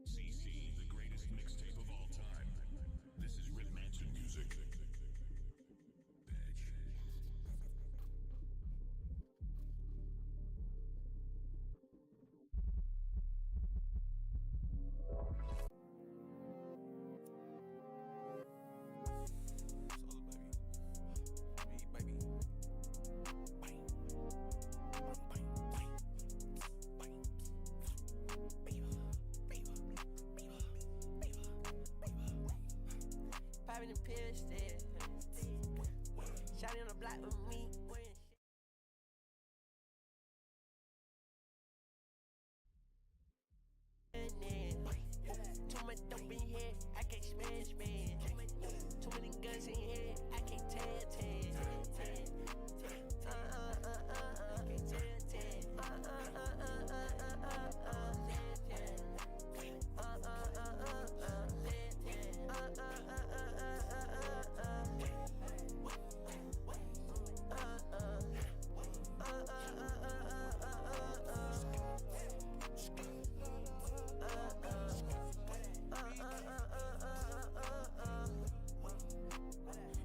CC, the greatest mixtape of all time. This is Rip Manson music. Bitch. Popping the pills, shot in the block with me. Too much dope in here, I can't smash, man. Too many guns in here, I can't tell.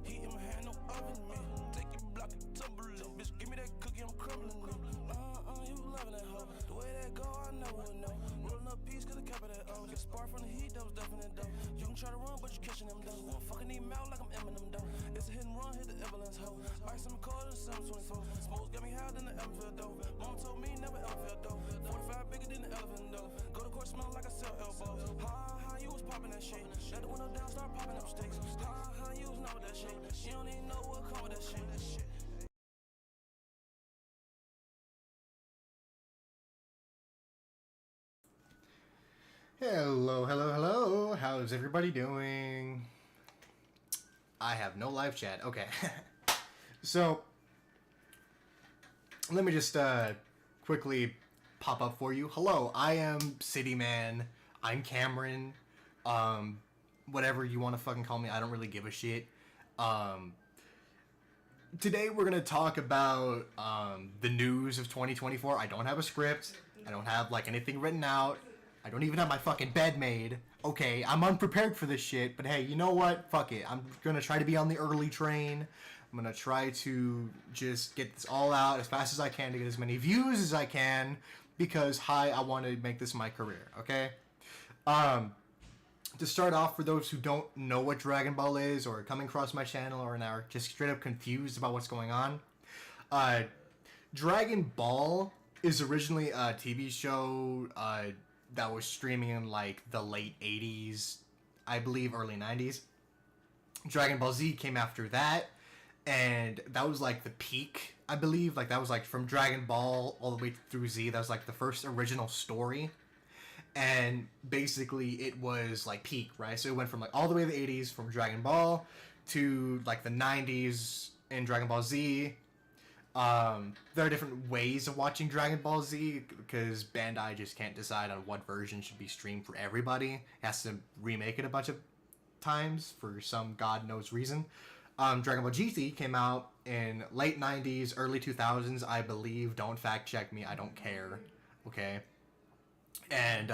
Heat in my hand, no oven, man. Take your block and tumble it, bitch. Give me that cookie, I'm crumbling it. You loving that hoe. The way that go, I never would know. Rolling up peace, cause the cap of that O. Get spark from the heat, that was definite though. You can try to run, but you catching them though. I'm fucking need mouth like I'm Eminem though. It's a hit and run, hit the ambulance hoe. Ice in the car, the 724. Smokes got me higher than the Elmfield though. Mama told me never ever felt though. 45 bigger than the elephant though. Go to court smelling like I sell elbows. Ha, you was popping that shit. Let the window down, start popping up sticks. Ha, you was know that shit. You don't even know what come with that shit. Hello. How's everybody doing? I have no live chat. Okay. So, let me just quickly pop up for you. Hello, I am City Man. I'm Cameron. Whatever you want to fucking call me, I don't really give a shit. Today we're going to talk about the news of 2024. I don't have a script. I don't have like anything written out. I don't even have my fucking bed made. Okay, I'm unprepared for this shit, but hey, you know what? Fuck it. I'm gonna try to be on the early train. I'm gonna try to just get this all out as fast as I can to get as many views as I can, because I want to make this my career, okay? To start off, for those who don't know what Dragon Ball is, or coming across my channel, or are just straight up confused about what's going on, Dragon Ball is originally a TV show that was streaming in like the late 80s, I believe early 90s. Dragon Ball Z came after that, and that was like the peak, I believe. Like that was like from Dragon Ball all the way through Z. That was like the first original story, and basically it was like peak, right? So it went from like all the way to the 80s from Dragon Ball to like the 90s in Dragon Ball Z. There are different ways of watching Dragon Ball Z because Bandai just can't decide on what version should be streamed for everybody. It has to remake it a bunch of times for some god knows reason. Dragon Ball GT came out in late 90s, early 2000s, I believe. Don't fact check me. I don't care. Okay. And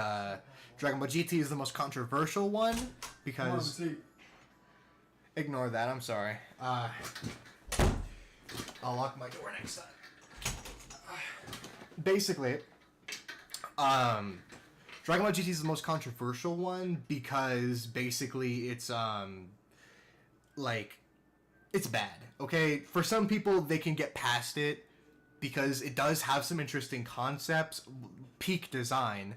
Dragon Ball GT is the most controversial one because... Ignore that. I'm sorry. I'll lock my door next time. Basically, Dragon Ball GT is the most controversial one because basically it's like it's bad. Okay, for some people they can get past it because it does have some interesting concepts, peak design.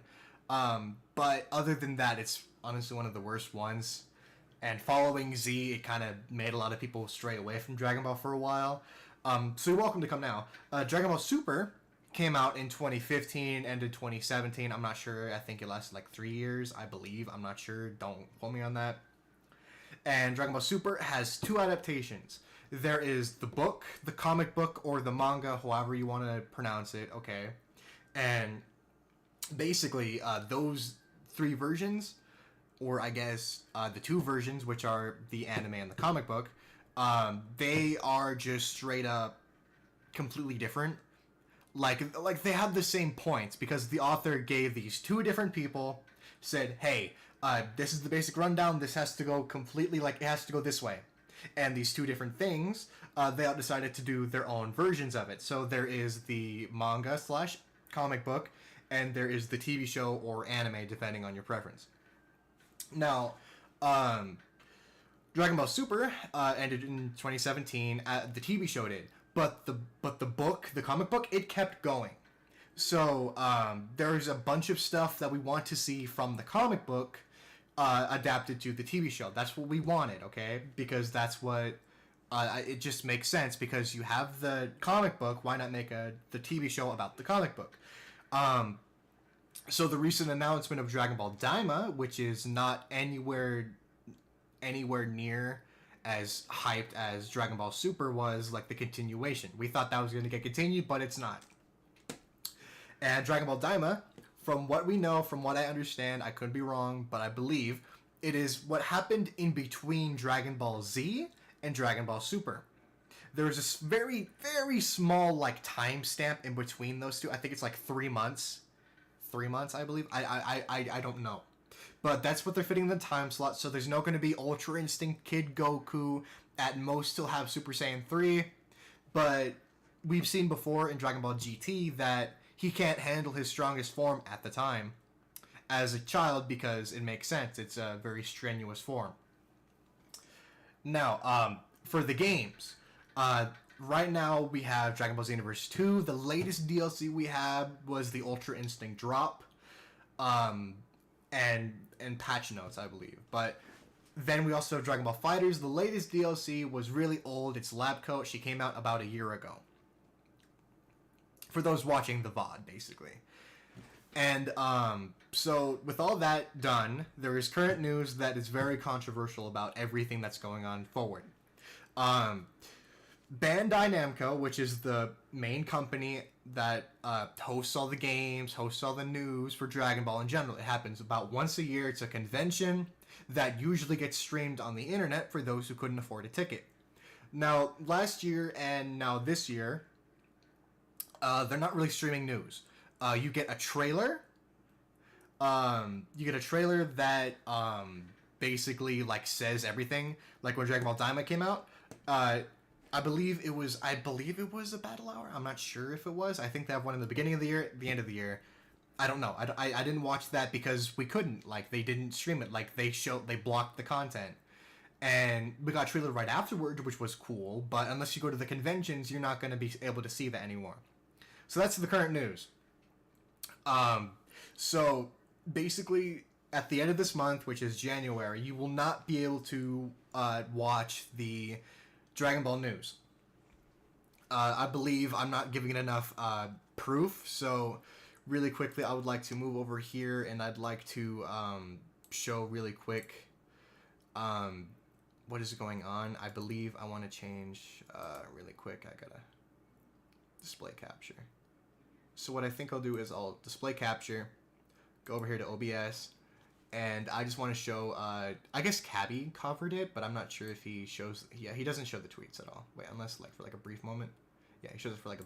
But other than that, it's honestly one of the worst ones. And following Z, it kind of made a lot of people stray away from Dragon Ball for a while. So you're welcome to come now. Dragon Ball Super came out in 2015, ended 2017. I'm not sure. I think it lasted like 3 years, I believe. I'm not sure. Don't quote me on that. And Dragon Ball Super has 2 adaptations. There is the book, the comic book, or the manga, however you want to pronounce it, okay? And basically, those 3 versions, or I guess the 2 versions, which are the anime and the comic book, they are just straight up completely different. Like they have the same points because the author gave these 2 different people, said, hey, this is the basic rundown, this has to go completely, like, it has to go this way. And these 2 different things, they all decided to do their own versions of it. So there is the manga / comic book, and there is the TV show or anime, depending on your preference. Now, Dragon Ball Super ended in 2017. The TV show did, but the book, the comic book, it kept going. So there's a bunch of stuff that we want to see from the comic book adapted to the TV show. That's what we wanted, okay? Because that's what it just makes sense. Because you have the comic book, why not make the TV show about the comic book? So the recent announcement of Dragon Ball Daima, which is not anywhere near as hyped as Dragon Ball Super was, like the continuation. We thought that was going to get continued, but it's not. And Dragon Ball Daima, from what we know, from what I understand, I could be wrong, but I believe it is what happened in between Dragon Ball Z and Dragon Ball Super. There was this very, very small like timestamp in between those 2. I think it's like 3 months. 3 months, I believe. I don't know. But that's what they're fitting in the time slot, so there's no going to be Ultra Instinct Kid Goku. At most, he'll have Super Saiyan 3. But we've seen before in Dragon Ball GT that he can't handle his strongest form at the time as a child because it makes sense. It's a very strenuous form. Now, for the games, right now we have Dragon Ball Xenoverse 2. The latest DLC we had was the Ultra Instinct drop, and patch notes, I believe. But then we also have Dragon Ball FighterZ. The latest DLC was really old. It's Lab Coat. She came out about a year ago. For those watching the VOD, basically. And so with all that done, there is current news that is very controversial about everything that's going on forward. Bandai Namco, which is the main company that hosts all the games, hosts all the news for Dragon Ball in general. It happens about once a year. It's a convention that usually gets streamed on the internet for those who couldn't afford a ticket. Now, last year and now this year, they're not really streaming news. You get a trailer. You get a trailer that basically like says everything. Like when Dragon Ball Daima came out, I believe it was a battle hour. I'm not sure if it was. I think they have one in the beginning of the year, the end of the year. I don't know. I didn't watch that because we couldn't. Like they didn't stream it. Like they blocked the content. And we got a trailer right afterward, which was cool. But unless you go to the conventions, you're not going to be able to see that anymore. So that's the current news. So basically, at the end of this month, which is January, you will not be able to watch the Dragon Ball news. I believe I'm not giving it enough proof. So really quickly, I would like to move over here, and I'd like to show really quick what is going on. I believe I want to change really quick. I gotta display capture. So what I think I'll do is I'll display capture, go over here to OBS, and I just want to show. I guess Cabby covered it, but I'm not sure if he shows. Yeah, he doesn't show the tweets at all. Wait, unless like for like a brief moment. Yeah, he shows it for like a.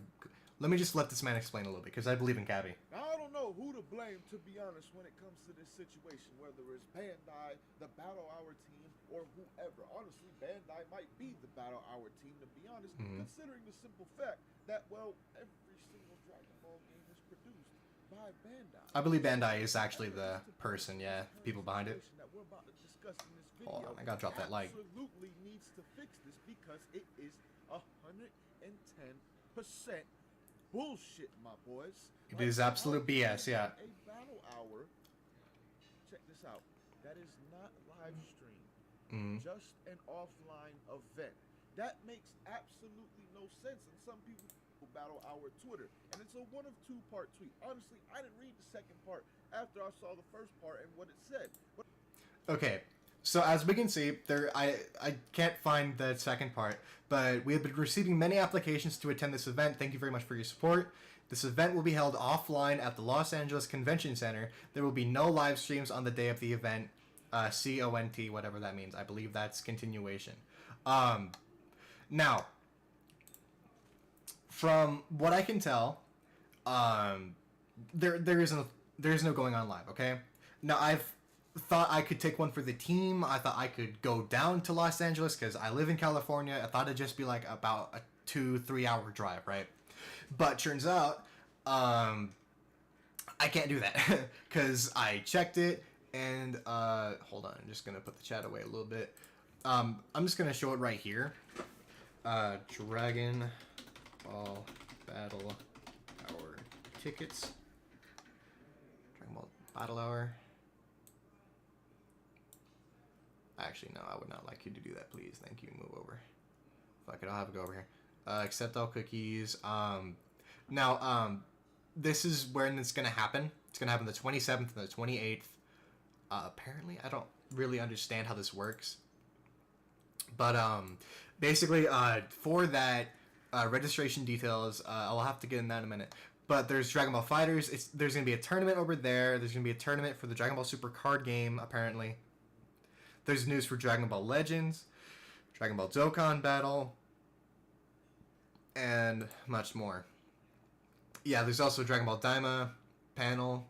Let me just let this man explain a little bit because I believe in Cabby. Now, I don't know who to blame, to be honest, when it comes to this situation, whether it's Bandai, the Battle Hour team, or whoever. Honestly, Bandai might be the Battle Hour team, to be honest, considering the simple fact that, well, every single Dragon Ball game is produced by Bandai. I believe Bandai is actually the person, yeah, people behind it. That we're about to discuss in this video Hold on, I gotta drop that like. absolutely needs to fix this because it is 110% bullshit, my boys. It is absolute BS, yeah. A battle hour. Check this out. That is not live stream. Just an offline event. That makes absolutely no sense. And some people battle hour Twitter, and it's a one of two part tweet. Honestly, I didn't read the second part after I saw the first part and what it said. Okay, so as we can see, I can't find the second part, but we have been receiving many applications to attend this event. Thank you very much for your support. This event will be held offline at the Los Angeles Convention Center. There will be no live streams on the day of the event. CONT, whatever that means. I believe that's continuation. Now, from what I can tell, there's no going on live. Okay. Now I've thought I could take one for the team. I thought I could go down to Los Angeles because I live in California. I thought it'd just be like about a 2-3 hour drive, right? But turns out, I can't do that because I checked it and hold on, I'm just gonna put the chat away a little bit. I'm just gonna show it right here. Dragon Ball Battle Hour tickets. Dragon Ball Battle Hour. Actually, no, I would not like you to do that, please. Thank you. Move over. Fuck it, I'll have it go over here. Accept all cookies. Now, this is when it's gonna happen. It's gonna happen the 27th and the 28th. Apparently, I don't really understand how this works. But, basically, for that, registration details, I'll have to get in that in a minute. But there's Dragon Ball FighterZ. There's gonna be a tournament over there. There's gonna be a tournament for the Dragon Ball Super card game, apparently. There's news for Dragon Ball Legends, Dragon Ball Dokkan Battle, and much more. Yeah, there's also Dragon Ball Daima panel.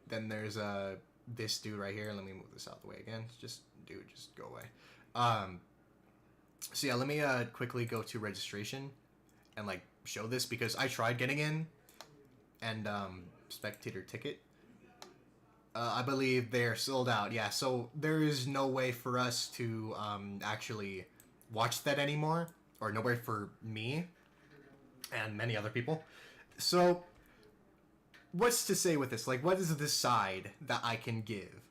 Then there's this dude right here. Let me move this out the way again. Just go away. So yeah, let me quickly go to registration and like show this because I tried getting in and spectator ticket. I believe they're sold out. Yeah, so there is no way for us to actually watch that anymore, or no way for me and many other people. So, what's to say with this? Like, what is the side that I can give?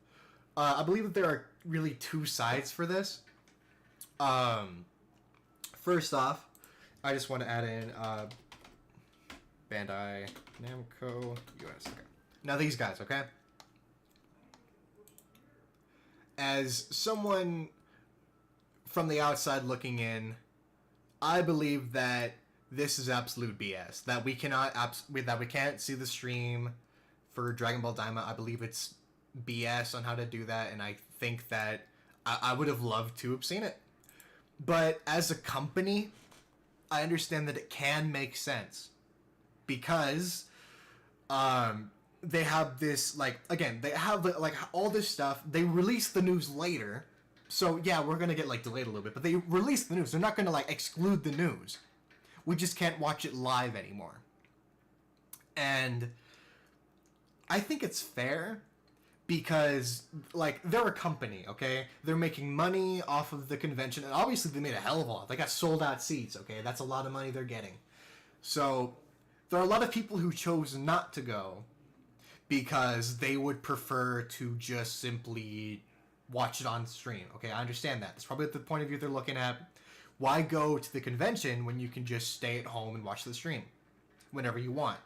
I believe that there are really two sides for this. First off, I just want to add in Bandai Namco US. Okay. Now these guys, okay? As someone from the outside looking in, I believe that this is absolute BS. That we can't see the stream for Dragon Ball Daima. I believe it's BS on how to do that, and I think that I would have loved to have seen it. But as a company, I understand that it can make sense because they have this, like, again, they have like all this stuff. They release the news later, so yeah, we're gonna get like delayed a little bit, but they release the news. They're not gonna like exclude the news. We just can't watch it live anymore. And I think it's fair because, like, they're a company, okay? They're making money off of the convention, and obviously they made a hell of a lot. They got sold out seats, okay? That's a lot of money they're getting. So there are a lot of people who chose not to go because they would prefer to just simply watch it on stream, okay? I understand that. That's probably the point of view they're looking at. Why go to the convention when you can just stay at home and watch the stream whenever you want?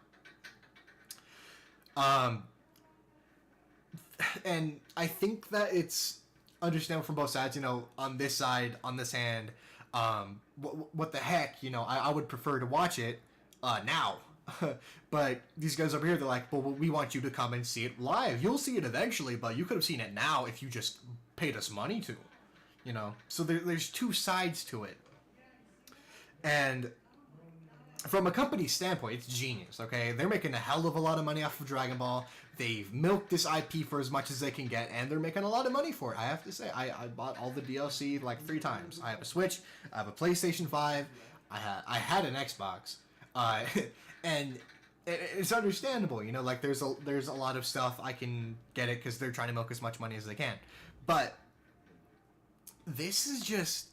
And I think that it's understandable from both sides. You know, on this side, on this hand, what the heck? You know, I would prefer to watch it now. But these guys over here, they're like, well, we want you to come and see it live. You'll see it eventually, but you could have seen it now if you just paid us money to, you know? So there's two sides to it. And from a company standpoint, it's genius, okay? They're making a hell of a lot of money off of Dragon Ball. They've milked this IP for as much as they can get, and they're making a lot of money for it. I have to say, I bought all the DLC like 3 times. I have a Switch, I have a PlayStation 5, I had an Xbox, and it's understandable, you know, like there's a lot of stuff I can get it because they're trying to milk as much money as they can. But this is just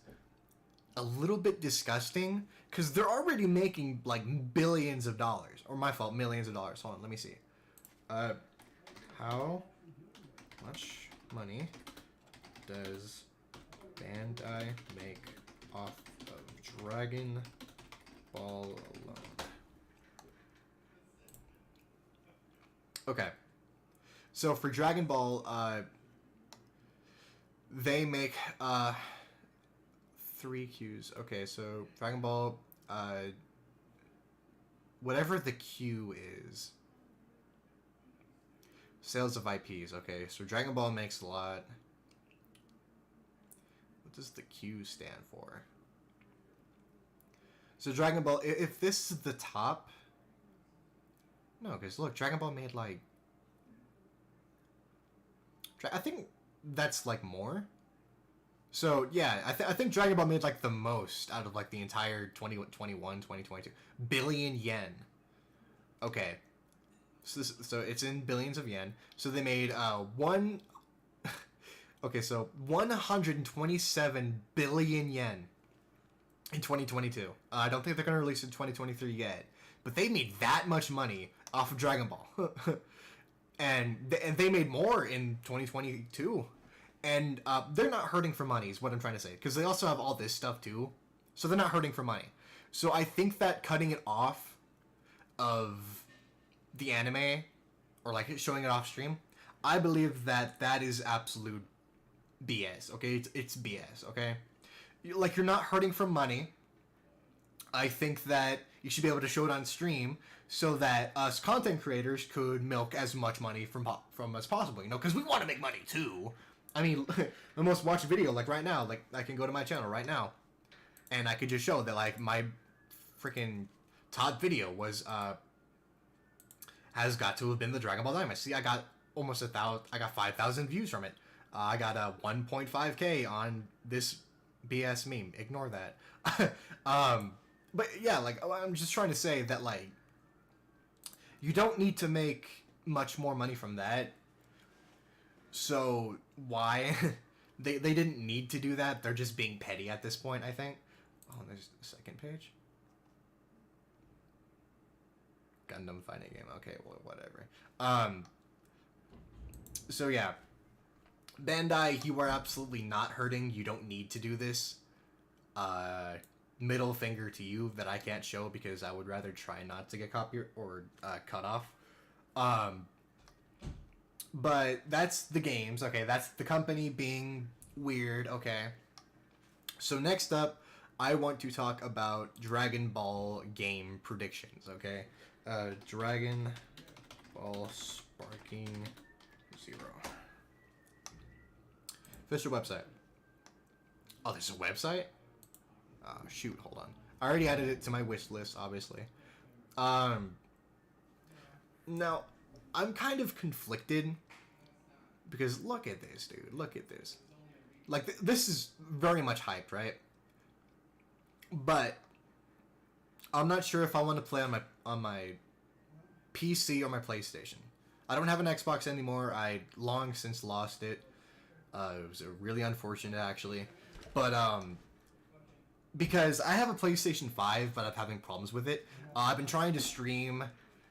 a little bit disgusting because they're already making like billions of dollars, or my fault, millions of dollars. Hold on, let me see. How much money does Bandai make off of Dragon Ball alone? Okay. So for Dragon Ball, they make 3 Qs. Okay, so Dragon Ball, whatever the Q is. Sales of IPs. Okay, so Dragon Ball makes a lot. What does the Q stand for? So Dragon Ball, if this is the top... No, because look, Dragon Ball made like... I think that's like more. So yeah, I think Dragon Ball made like the most out of like the entire 2021, 2022. Billion yen. Okay. So it's in billions of yen. So they made okay, so 127 billion yen in 2022. I don't think they're going to release it in 2023 yet. But they made that much money off of Dragon Ball. and they made more in 2022. And they're not hurting for money is what I'm trying to say. Because they also have all this stuff too. So they're not hurting for money. So I think that cutting it off of the anime, or like showing it off stream, I believe that is absolute BS, okay? It's BS, okay? Like, you're not hurting for money. I think that you should be able to show it on stream so that us content creators could milk as much money from as possible, you know? Because we want to make money too. I mean, the most watched video, like right now, like I can go to my channel right now, and I could just show that like my freaking top video was has got to have been the Dragon Ball Daima. See, I got almost 1,000. I got 5,000 views from it. I got a 1.5K on this BS meme. Ignore that. But yeah, like I'm just trying to say that like you don't need to make much more money from that. So why they didn't need to do that? They're just being petty at this point, I think. Oh, there's a second page. Gundam fighting game. Okay, well, whatever. So yeah, Bandai, you are absolutely not hurting. You don't need to do this. Middle finger to you that I can't show because I would rather try not to get copy or cut off. But that's the games. Okay, that's the company being weird. Okay. So next up, I want to talk about Dragon Ball game predictions. Okay. Dragon Ball Sparking 0. Official website. Oh, there's a website? Oh, shoot, hold on. I already added it to my wish list, obviously. Now, I'm kind of conflicted because look at this, dude. Look at this. Like, this is very much hyped, right? But I'm not sure if I want to play on my PC or my PlayStation. I don't have an Xbox anymore. I long since lost it. It was really unfortunate, actually. But because I have a PlayStation 5, but I'm having problems with it. I've been trying to stream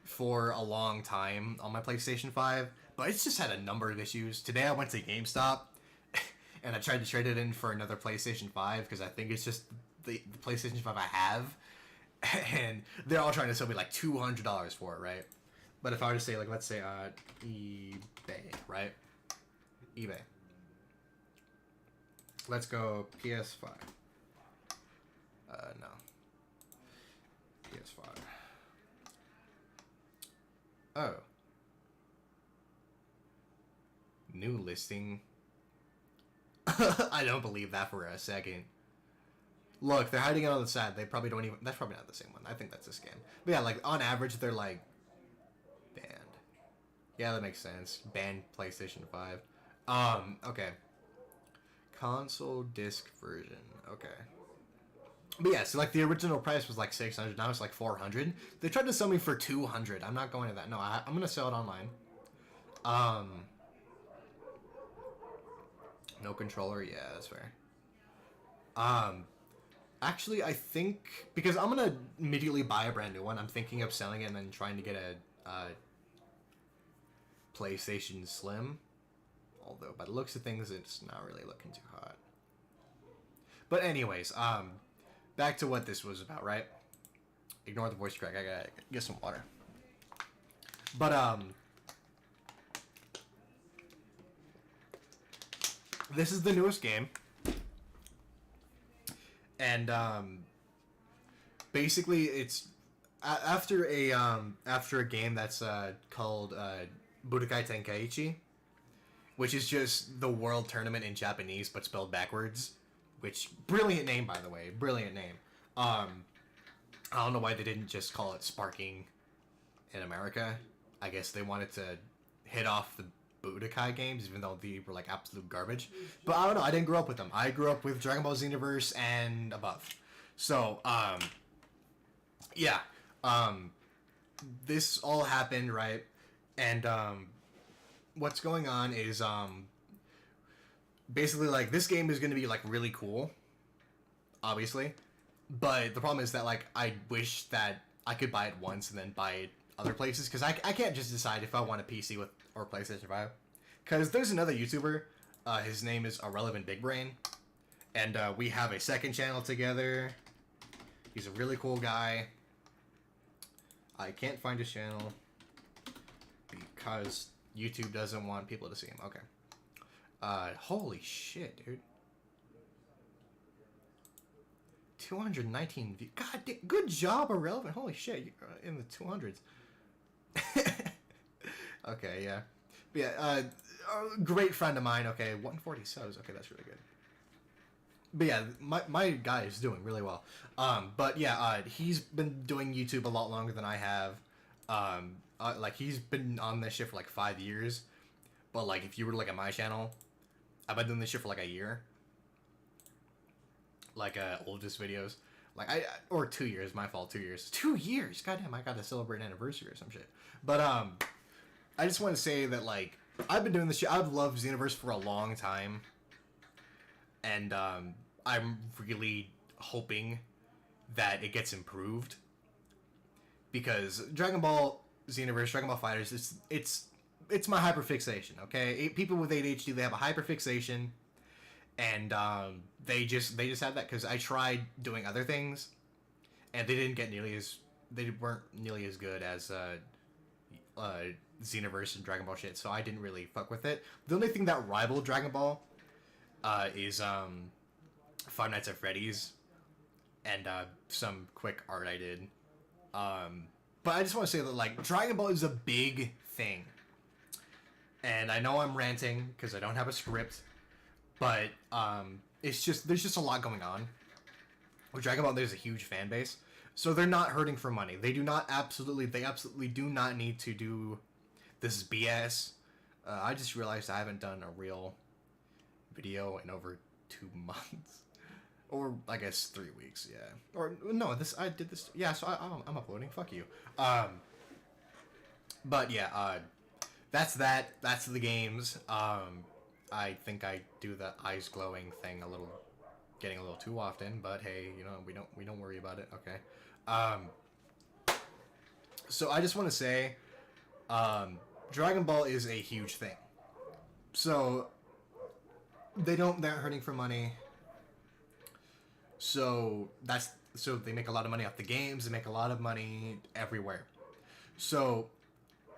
for a long time on my PlayStation 5, but it's just had a number of issues. Today I went to GameStop and I tried to trade it in for another PlayStation 5 because I think it's just the PlayStation 5 I have. And they're all trying to sell me like $200 for it, right? But if I were to say, like, let's say eBay, right? eBay. Let's go PS5. No. PS5. Oh. New listing. I don't believe that for a second. Look, they're hiding it on the side. They probably don't even... That's probably not the same one. I think that's a scam. But yeah, like, on average, they're, like, banned. Yeah, that makes sense. Banned PlayStation 5. Okay. Console disc version. Okay. But yeah, so, like, the original price was, like, 600. Now it's, like, 400. They tried to sell me for 200. I'm not going to that. No, I'm going to sell it online. No controller? Yeah, that's fair. Actually, I think... Because I'm going to immediately buy a brand new one. I'm thinking of selling it and then trying to get a PlayStation Slim. Although, by the looks of things, it's not really looking too hot. But anyways, back to what this was about, right? Ignore the voice crack. I gotta get some water. But, this is the newest game. And, basically, it's after a game that's called Budokai Tenkaichi, which is just the World Tournament in Japanese but spelled backwards. Which, brilliant name, by the way, brilliant name. I don't know why they didn't just call it Sparking in America. I guess they wanted to hit off the Budokai games, even though they were like absolute garbage. But I don't know, I didn't grow up with them. I grew up with Dragon Ball Xenoverse and above. So, yeah. This all happened, right? And, what's going on is, basically, like, this game is going to be, like, really cool. Obviously. But the problem is that, like, I wish that I could buy it once and then buy it other places. Because I can't just decide if I want a PC with or PlayStation 5. Because there's another YouTuber. His name is Irrelevant Big Brain. And we have a second channel together. He's a really cool guy. I can't find his channel. Because YouTube doesn't want people to see him. Okay. Holy shit, dude. 219 views. God, good job, Irrelevant. Holy shit, you're in the 200s. Okay, yeah. But yeah, a great friend of mine. Okay, 140 subs. Okay, that's really good. But yeah, my guy is doing really well. But yeah, he's been doing YouTube a lot longer than I have. Like, he's been on this shit for like 5 years. But like, if you were to look at my channel, I've been doing this shit for like a year. Like, oldest videos. Like, or 2 years, my fault, 2 years. 2 years! Goddamn, I gotta celebrate an anniversary or some shit. But, I just want to say that, like, I've been doing this shit. I've loved Xenoverse for a long time. And, I'm really hoping that it gets improved. Because Dragon Ball Xenoverse, Dragon Ball Fighters, it's my hyperfixation, okay? People with ADHD, they have a hyperfixation, and they just have that because I tried doing other things, and they weren't nearly as good as Xenoverse and Dragon Ball shit, so I didn't really fuck with it. The only thing that rivaled Dragon Ball is Five Nights at Freddy's, and some quick art I did. But I just want to say that, like, Dragon Ball is a big thing. And I know I'm ranting because I don't have a script, but it's just, there's just a lot going on. With Dragon Ball, there's a huge fan base, so they're not hurting for money. They absolutely do not need to do this BS. I just realized I haven't done a real video in over 2 months, or I guess 3 weeks. Yeah, or no, I did this. Yeah, so I'm uploading. Fuck you. But yeah, that's that. That's the games. I think I do the eyes glowing thing getting a little too often, but hey, you know, we don't worry about it. Okay. So I just want to say, Dragon Ball is a huge thing. So they're hurting for money. So they make a lot of money off the games. They make a lot of money everywhere. So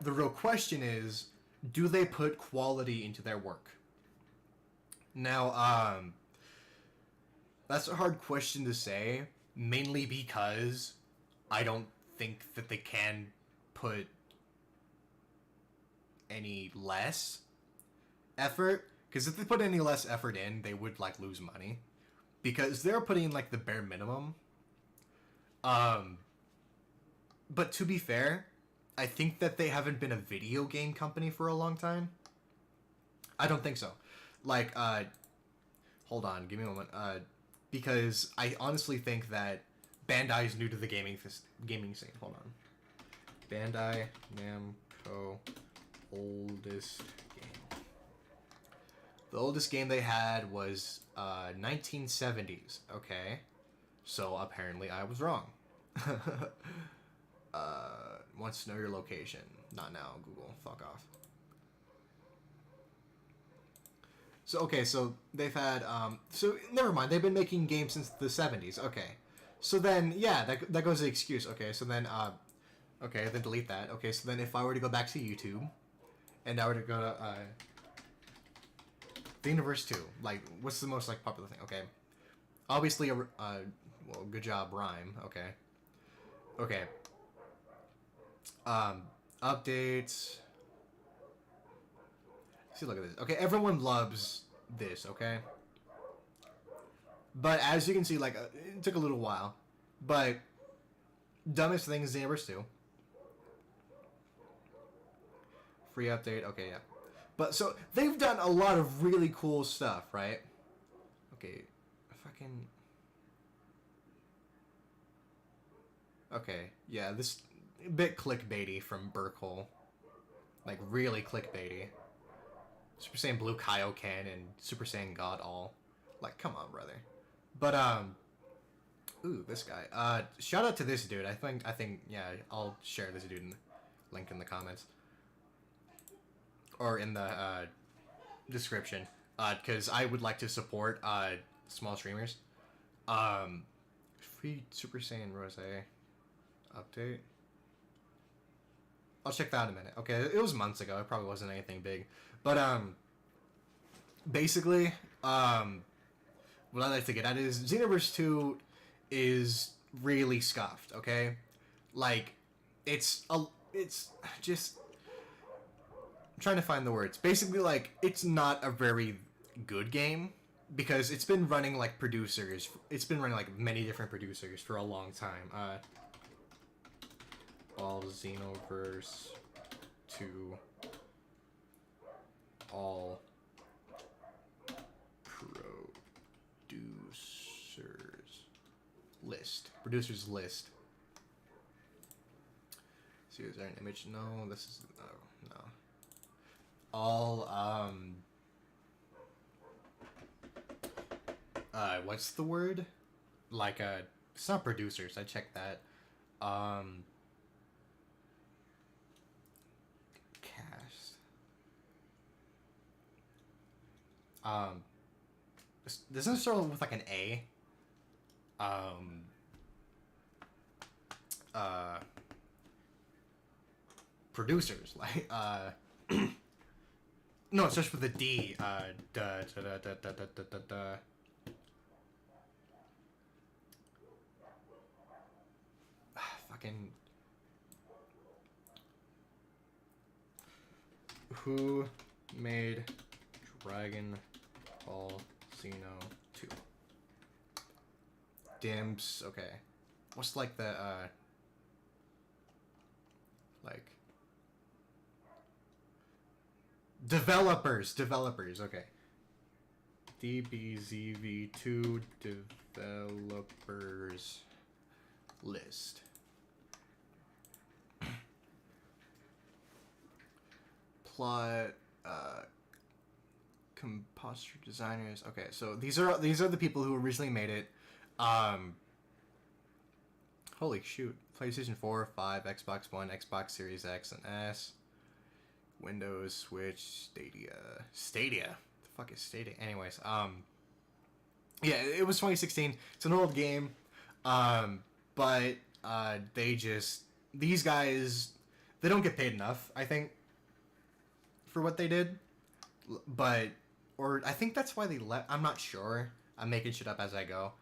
the real question is, do they put quality into their work? Now, that's a hard question to say, mainly because I don't think that they can put any less effort, because if they put any less effort in, they would like lose money, because they're putting like the bare minimum. But to be fair, I think that they haven't been a video game company for a long time. I don't think so. Like, hold on, give me a moment. Because I honestly think that Bandai is new to the gaming scene. Hold on. Bandai Namco oldest game. The oldest game they had was 1970s. Okay, so apparently I was wrong. Wants to know your location. Not now, Google. Fuck off. So, okay, so they've had, so never mind. They've been making games since the 70s. Okay. So then, yeah, that goes to the excuse. Okay, so then, okay, then delete that. Okay, so then if I were to go back to YouTube, and I were to go to, The Universe 2, like, what's the most, like, popular thing? Okay. Obviously, well, good job, Rhyme. Okay. Okay. Updates. See, look at this. Okay, everyone loves this, okay? But as you can see, like, it took a little while. But dumbest thing is The Universe 2. Free update, okay, yeah. But, so, they've done a lot of really cool stuff, right? Okay, fucking... Okay, yeah, this... a bit clickbaity from Burkle. Like, really clickbaity. Super Saiyan Blue Kaioken and Super Saiyan God All. Like, come on, brother. But, ooh, this guy. Shout out to this dude. I think, yeah, I'll share this dude in link in the comments. Or in the, description. Because I would like to support, small streamers. Free Super Saiyan Rose update. I'll check that out in a minute. Okay, it was months ago. It probably wasn't anything big. But, basically, what I'd like to get at is Xenoverse 2 is really scuffed, okay? Like, it's just... I'm trying to find the words. Basically, like, it's not a very good game because it's been running, like, producers. It's been running, like, many different producers for a long time. All Xenoverse 2 all producers list. See, is there an image? No, this is no. All what's the word? Like it's not producers. I checked that. Cast. Doesn't it start with like an A? Producers, like, no, it starts with a D, fucking, who made Dragon Ball Xeno 2? Dimps, okay. What's like the, like... Developers, okay. DBZV2 developers list. Plot, compositor designers. Okay, so these are the people who originally made it. Holy shoot. PlayStation 4, 5, Xbox One, Xbox Series X and S, Windows, Switch, Stadia. Stadia? The fuck is Stadia? Anyways, yeah, it was 2016. It's an old game. But these guys, they don't get paid enough, I think, for what they did. Or I think that's why they left. I'm not sure. I'm making shit up as I go.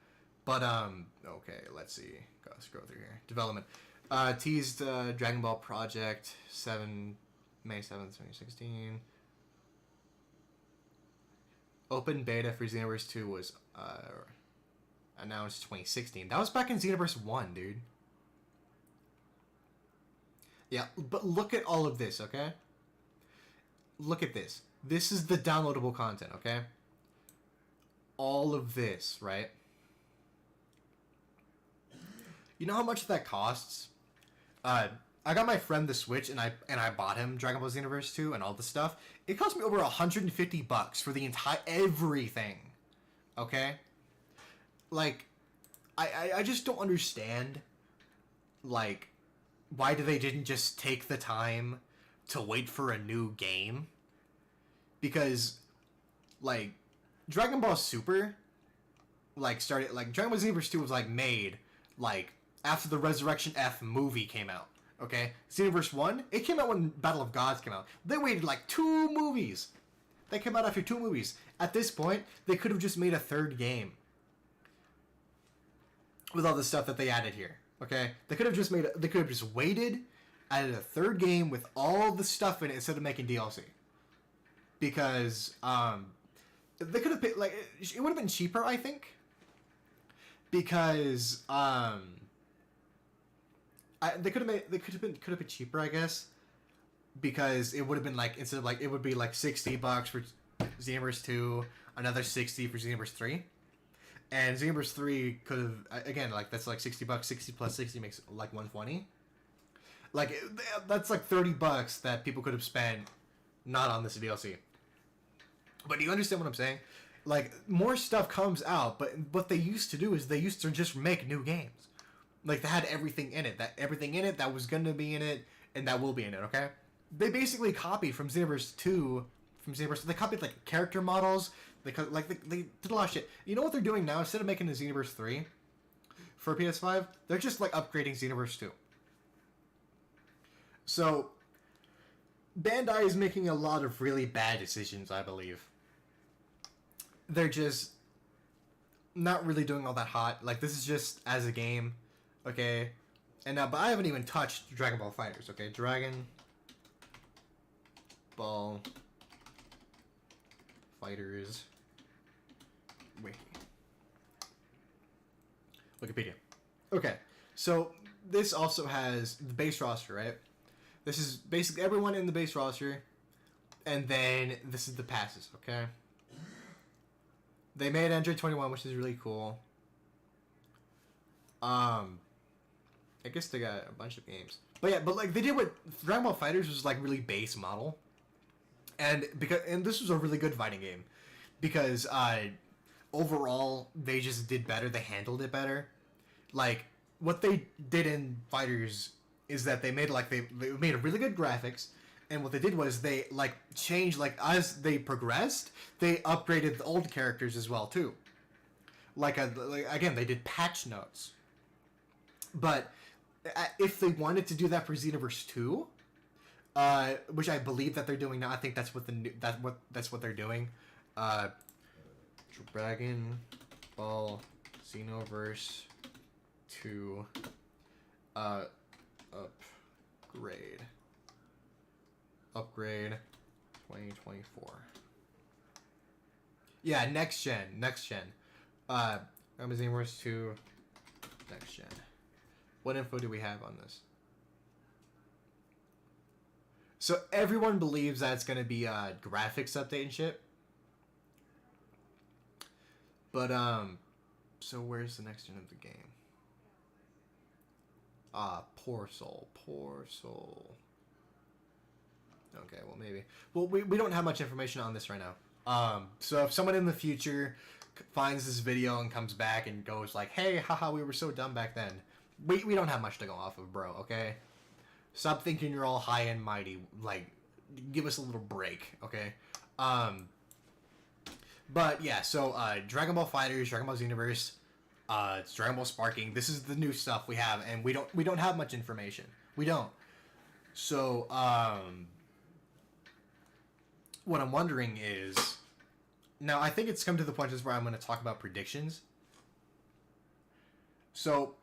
But, okay, let's see. Go scroll through here. Development. Teased Dragon Ball Project 7 May 7th, 2016. Open beta for Xenoverse 2 was announced 2016. That was back in Xenoverse 1, dude. Yeah, but look at all of this, okay? Look at this. This is the downloadable content, okay? All of this, right? You know how much that costs? I got my friend the Switch, and I bought him Dragon Ball Xenoverse 2 and all the stuff. It cost me over $150 for the entire everything. Okay? Like, I just don't understand, like, why they didn't just take the time to wait for a new game? Because, like, Dragon Ball Super, like, started, like, Dragon Ball Xenoverse 2 was, like, made, like, after the Resurrection F movie came out. Okay? Xenoverse 1, it came out when Battle of Gods came out. They waited, like, 2 movies. They came out after 2 movies. At this point, they could have just made a 3rd game. With all the stuff that they added here. Okay? They could have just waited, added a 3rd game with all the stuff in it instead of making DLC. Because, they could have paid, like, it would have been cheaper, I think. Because, they could have been cheaper, I guess, because it would have been like, instead of like, it would be like $60 for Xenoverse 2, another $60 for Xenoverse 3, and Xenoverse 3 could have, again, like, that's like $60, 60 plus 60 makes like $120, like, that's like $30 that people could have spent not on this DLC. But do you understand what I'm saying? Like, more stuff comes out, but what they used to do is they used to just make new games. Like, they had everything in it. That was going to be in it, and that will be in it, okay? They basically copied from Xenoverse 2, they copied, like, character models. They did a lot of shit. You know what they're doing now? Instead of making a Xenoverse 3 for PS5, they're just, like, upgrading Xenoverse 2. So, Bandai is making a lot of really bad decisions, I believe. They're just not really doing all that hot. Like, this is just as a game. Okay, and now, but I haven't even touched Dragon Ball FighterZ. Okay, Dragon Ball FighterZ Wiki, Wikipedia. Okay, so this also has the base roster, right? This is basically everyone in the base roster, and then this is the passes. Okay, they made Android 21, which is really cool. I guess they got a bunch of games. But yeah, but like they did what Dragon Ball FighterZ was like really base model. And this was a really good fighting game. Because overall they just did better, they handled it better. Like what they did in FighterZ is that they made they made a really good graphics, and what they did was they like changed, like as they progressed, they upgraded the old characters as well too. Again, they did patch notes. But if they wanted to do that for Xenoverse 2, which I believe that they're doing now, I think that's what that's what they're doing. Dragon Ball Xenoverse 2 upgrade 2024. Yeah, next gen. Xenoverse 2 next gen. What info do we have on this? So everyone believes that it's going to be a graphics update and shit. But, so where's the next gen of the game? Poor Soul. Okay, well maybe. Well, we don't have much information on this right now. So if someone in the future finds this video and comes back and goes like, hey, haha, we were so dumb back then. We don't have much to go off of, bro, okay? Stop thinking you're all high and mighty. Like, give us a little break, okay? But, yeah, so, Dragon Ball FighterZ, Dragon Ball Xenoverse, it's Dragon Ball Sparking. This is the new stuff we have, and we don't have much information. We don't. So, what I'm wondering is... Now, I think it's come to the point where I'm going to talk about predictions. So...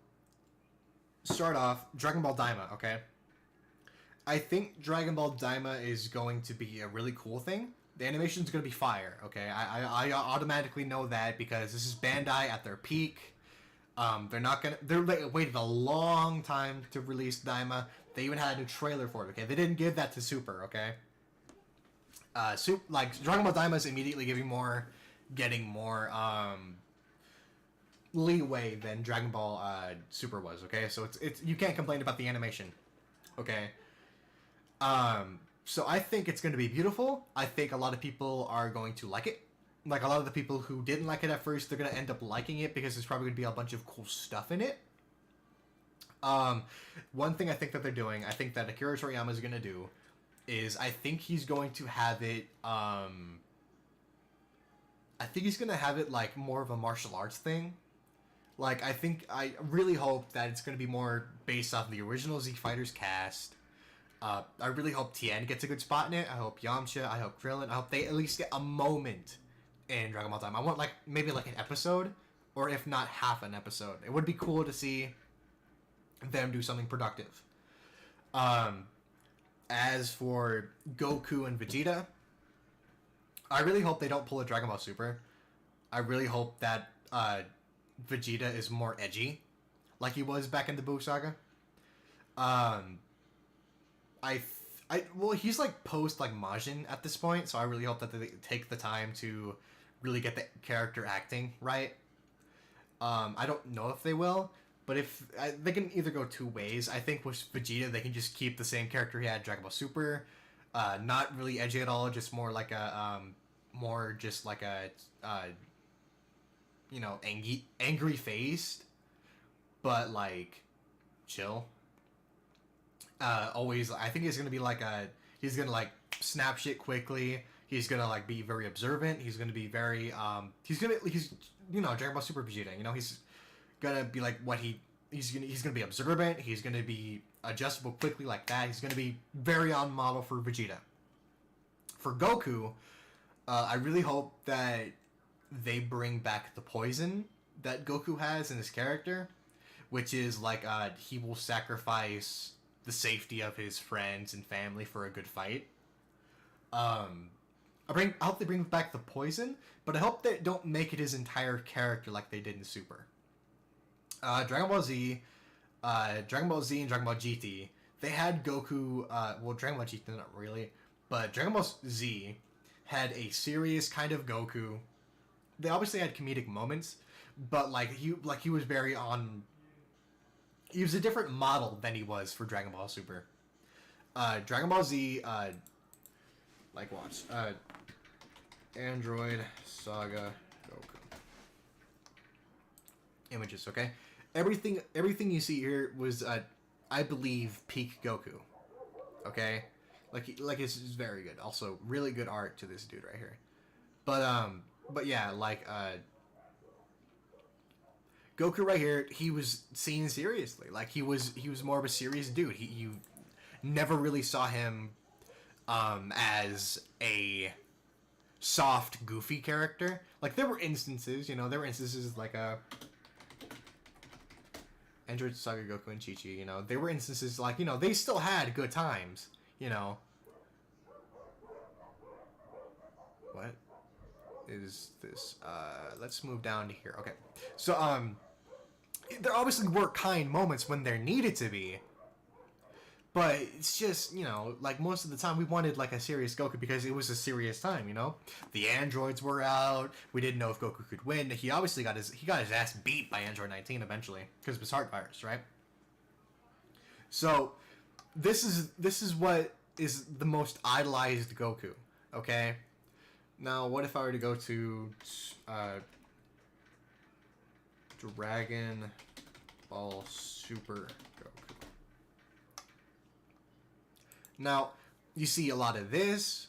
Start off Dragon Ball Daima, okay? I think Dragon Ball Daima is going to be a really cool thing. The animation is going to be fire, okay? I automatically know that because this is Bandai at their peak. They're like, waited a long time to release Daima. They even had a new trailer for it, okay? They didn't give that to Super, okay? Dragon Ball Daima is immediately getting more leeway than Dragon Ball Super was, okay? So it's you can't complain about the animation, okay? So I think it's going to be beautiful. I think a lot of people are going to like it. Like, a lot of the people who didn't like it at first, they're going to end up liking it because there's probably going to be a bunch of cool stuff in it. One thing I think that they're doing, I think that Akira Toriyama is going to do, is I think he's going to have it, like more of a martial arts thing. Like, I really hope that it's going to be more based off the original Z Fighters cast. I really hope Tien gets a good spot in it. I hope Yamcha, I hope Krillin, I hope they at least get a moment in Dragon Ball Daima. I want maybe an episode, or if not half an episode. It would be cool to see them do something productive. As for Goku and Vegeta, I really hope they don't pull a Dragon Ball Super. I really hope that Vegeta is more edgy, like he was back in the Buu Saga. Well, he's like post like Majin at this point, so I really hope that they take the time to really get the character acting right. I don't know if they will, but if they can either go two ways. I think with Vegeta they can just keep the same character he had in Dragon Ball Super, not really edgy at all, just more like a angry faced, but like chill. Always, I think he's gonna be he's gonna like snap shit quickly. He's gonna like be very observant. He's gonna be very he's Dragon Ball Super Vegeta. He's gonna be like he's gonna be observant. He's gonna be adjustable quickly like that. He's gonna be very on model for Vegeta. For Goku, I really hope that they bring back the poison that Goku has in his character, which is like he will sacrifice the safety of his friends and family for a good fight. I hope they bring back the poison, but I hope they don't make it his entire character like they did in Super. Dragon Ball Z and Dragon Ball GT, they had Goku, Dragon Ball GT not really, but Dragon Ball Z had a serious kind of Goku. They obviously had comedic moments, but he was very on. He was a different model than he was for Dragon Ball Super. Dragon Ball Z, Android Saga Goku. Images, okay? Everything you see here was, I believe, peak Goku. Okay? This is very good. Also, really good art to this dude right here. But yeah, Goku right here, he was seen seriously. Like, he was more of a serious dude. You never really saw him as a soft, goofy character. Like, there were instances like Android Saga Goku and Chi-Chi, there were instances like, they still had good times, What is this? Let's move down to here. Okay. So, there obviously were kind moments when there needed to be. But it's just, most of the time we wanted a serious Goku because it was a serious time, The androids were out. We didn't know if Goku could win. He obviously got his ass beat by Android 19 eventually because of his heart virus, right? So, this is what is the most idolized Goku, okay? Now, what if I were to go to Dragon Ball Super Goku? Now, you see a lot of this.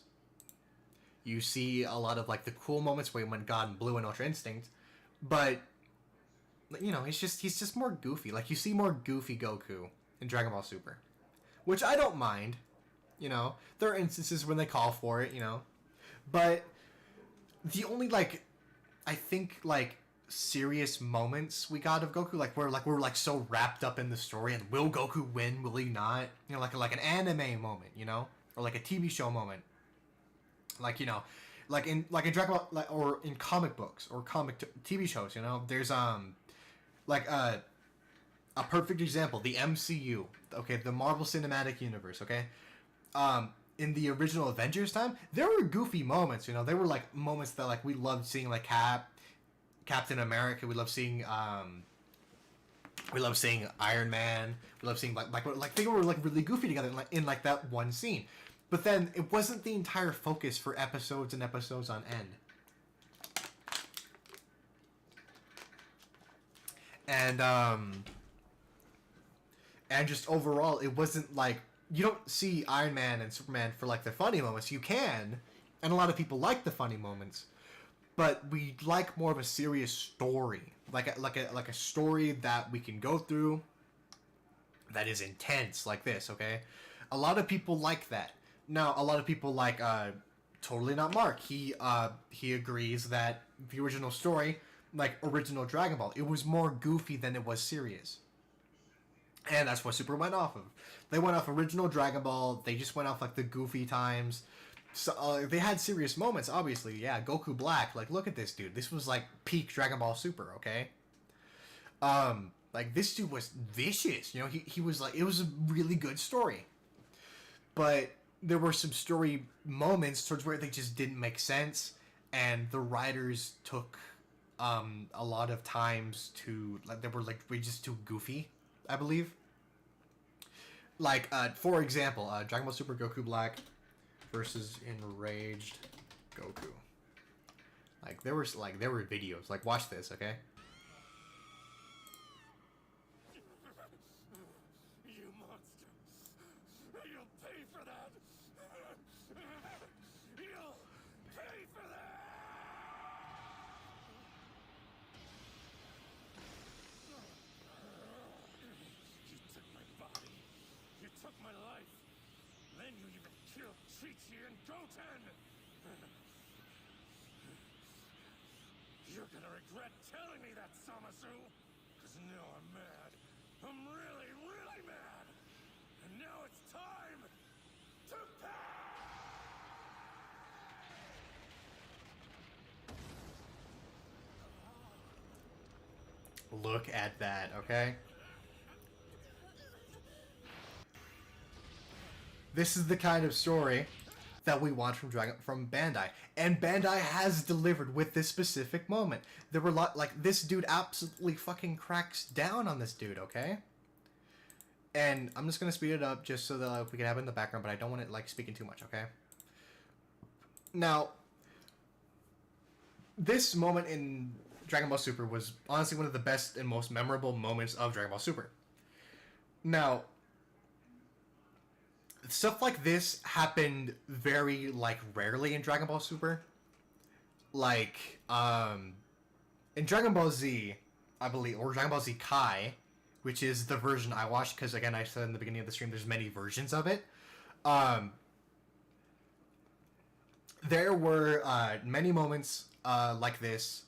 You see a lot of the cool moments where he went God and Blue and Ultra Instinct, but he's just more goofy. You see more goofy Goku in Dragon Ball Super, which I don't mind. There are instances when they call for it. But the only I think serious moments we got of Goku. Like we're like so wrapped up in the story, and will Goku win? Will he not? You know, like an anime moment, you know, or like a TV show moment. Like, you know, like in Dragon Ball, like, or in comic books or TV shows, you know, there's like a perfect example, the MCU, okay, the Marvel Cinematic Universe, okay. In the original Avengers time, there were goofy moments, you know. There were like moments that like we loved seeing, like Captain America. We love seeing Iron Man. We love seeing like they were like really goofy together in like that one scene. But then it wasn't the entire focus for episodes and episodes on end. And just overall, it wasn't like, you don't see Iron Man and Superman for like the funny moments. You can, and a lot of people like the funny moments, but we like more of a serious story, like a story that we can go through, that is intense, like this. Okay, a lot of people like that. Now, a lot of people like Totally Not Mark. He agrees that the original story, like original Dragon Ball, it was more goofy than it was serious. And that's what Super went off of. They went off original Dragon Ball. They just went off like the goofy times. So they had serious moments, obviously. Yeah, Goku Black. Like, look at this dude. This was like peak Dragon Ball Super. Okay. Like this dude was vicious. You know, he was like, it was a really good story. But there were some story moments towards where they just didn't make sense, and the writers took a lot of times to like they were like way just too goofy, I believe. Like for example, Dragon Ball Super Goku Black versus Enraged Goku. Like there were videos. Like, watch this, okay? You monster! You'll pay for that! You'll pay for that! You took my body. You took my life. Then you even killed Chi-Chi and Goten! You're gonna regret telling me that, Samasu! Cause now I'm mad. I'm really, really mad! And now it's time to pay! Look at that, okay? This is the kind of story that we want from Bandai, and Bandai has delivered with this specific moment. There were like this dude absolutely fucking cracks down on this dude, okay? And I'm just gonna speed it up just so that we can have it in the background, but I don't want it like speaking too much, okay? Now, this moment in Dragon Ball Super was honestly one of the best and most memorable moments of Dragon Ball Super. Now, stuff like this happened very, like, rarely in Dragon Ball Super. Like, in Dragon Ball Z, I believe, or Dragon Ball Z Kai, which is the version I watched, because, again, I said in the beginning of the stream, there's many versions of it. There were many moments like this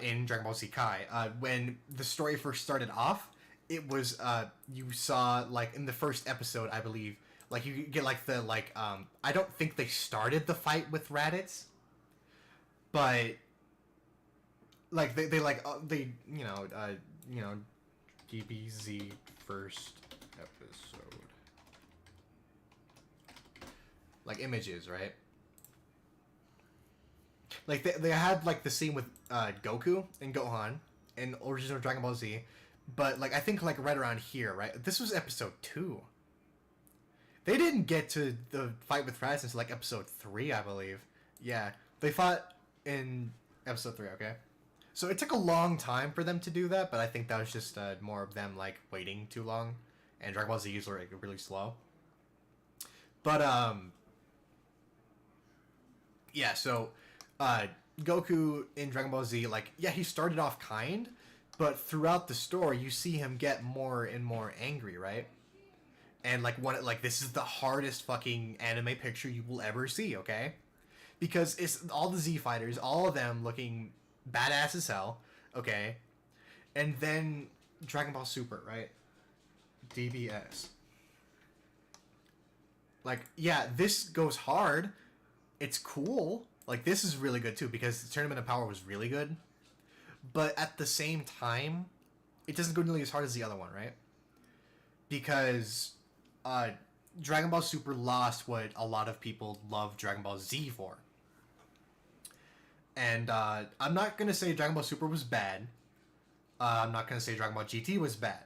in Dragon Ball Z Kai. When the story first started off, it was you saw like in the first episode, I believe, like you get like the like I don't think they started the fight with Raditz, but like they you know DBZ first episode, like images, right? Like they had like the scene with Goku and Gohan in original Dragon Ball Z, but like I think like right around here, right? This was episode 2. They didn't get to the fight with Raditz until like episode 3, I believe. Yeah, they fought in episode 3. Okay, so it took a long time for them to do that, but I think that was just more of them like waiting too long, and Dragon Ball Z is like really slow. But yeah, so. Goku in Dragon Ball Z, like, yeah, he started off kind, but throughout the story, you see him get more and more angry, right? And, like, this is the hardest fucking anime picture you will ever see, okay? Because it's all the Z fighters, all of them looking badass as hell. Okay, and then Dragon Ball Super, right? DBS. Like, yeah, this goes hard. It's cool. Like, this is really good too because the Tournament of Power was really good. But at the same time, it doesn't go nearly as hard as the other one, right? Because Dragon Ball Super lost what a lot of people love Dragon Ball Z for. And I'm not going to say Dragon Ball Super was bad. I'm not going to say Dragon Ball GT was bad.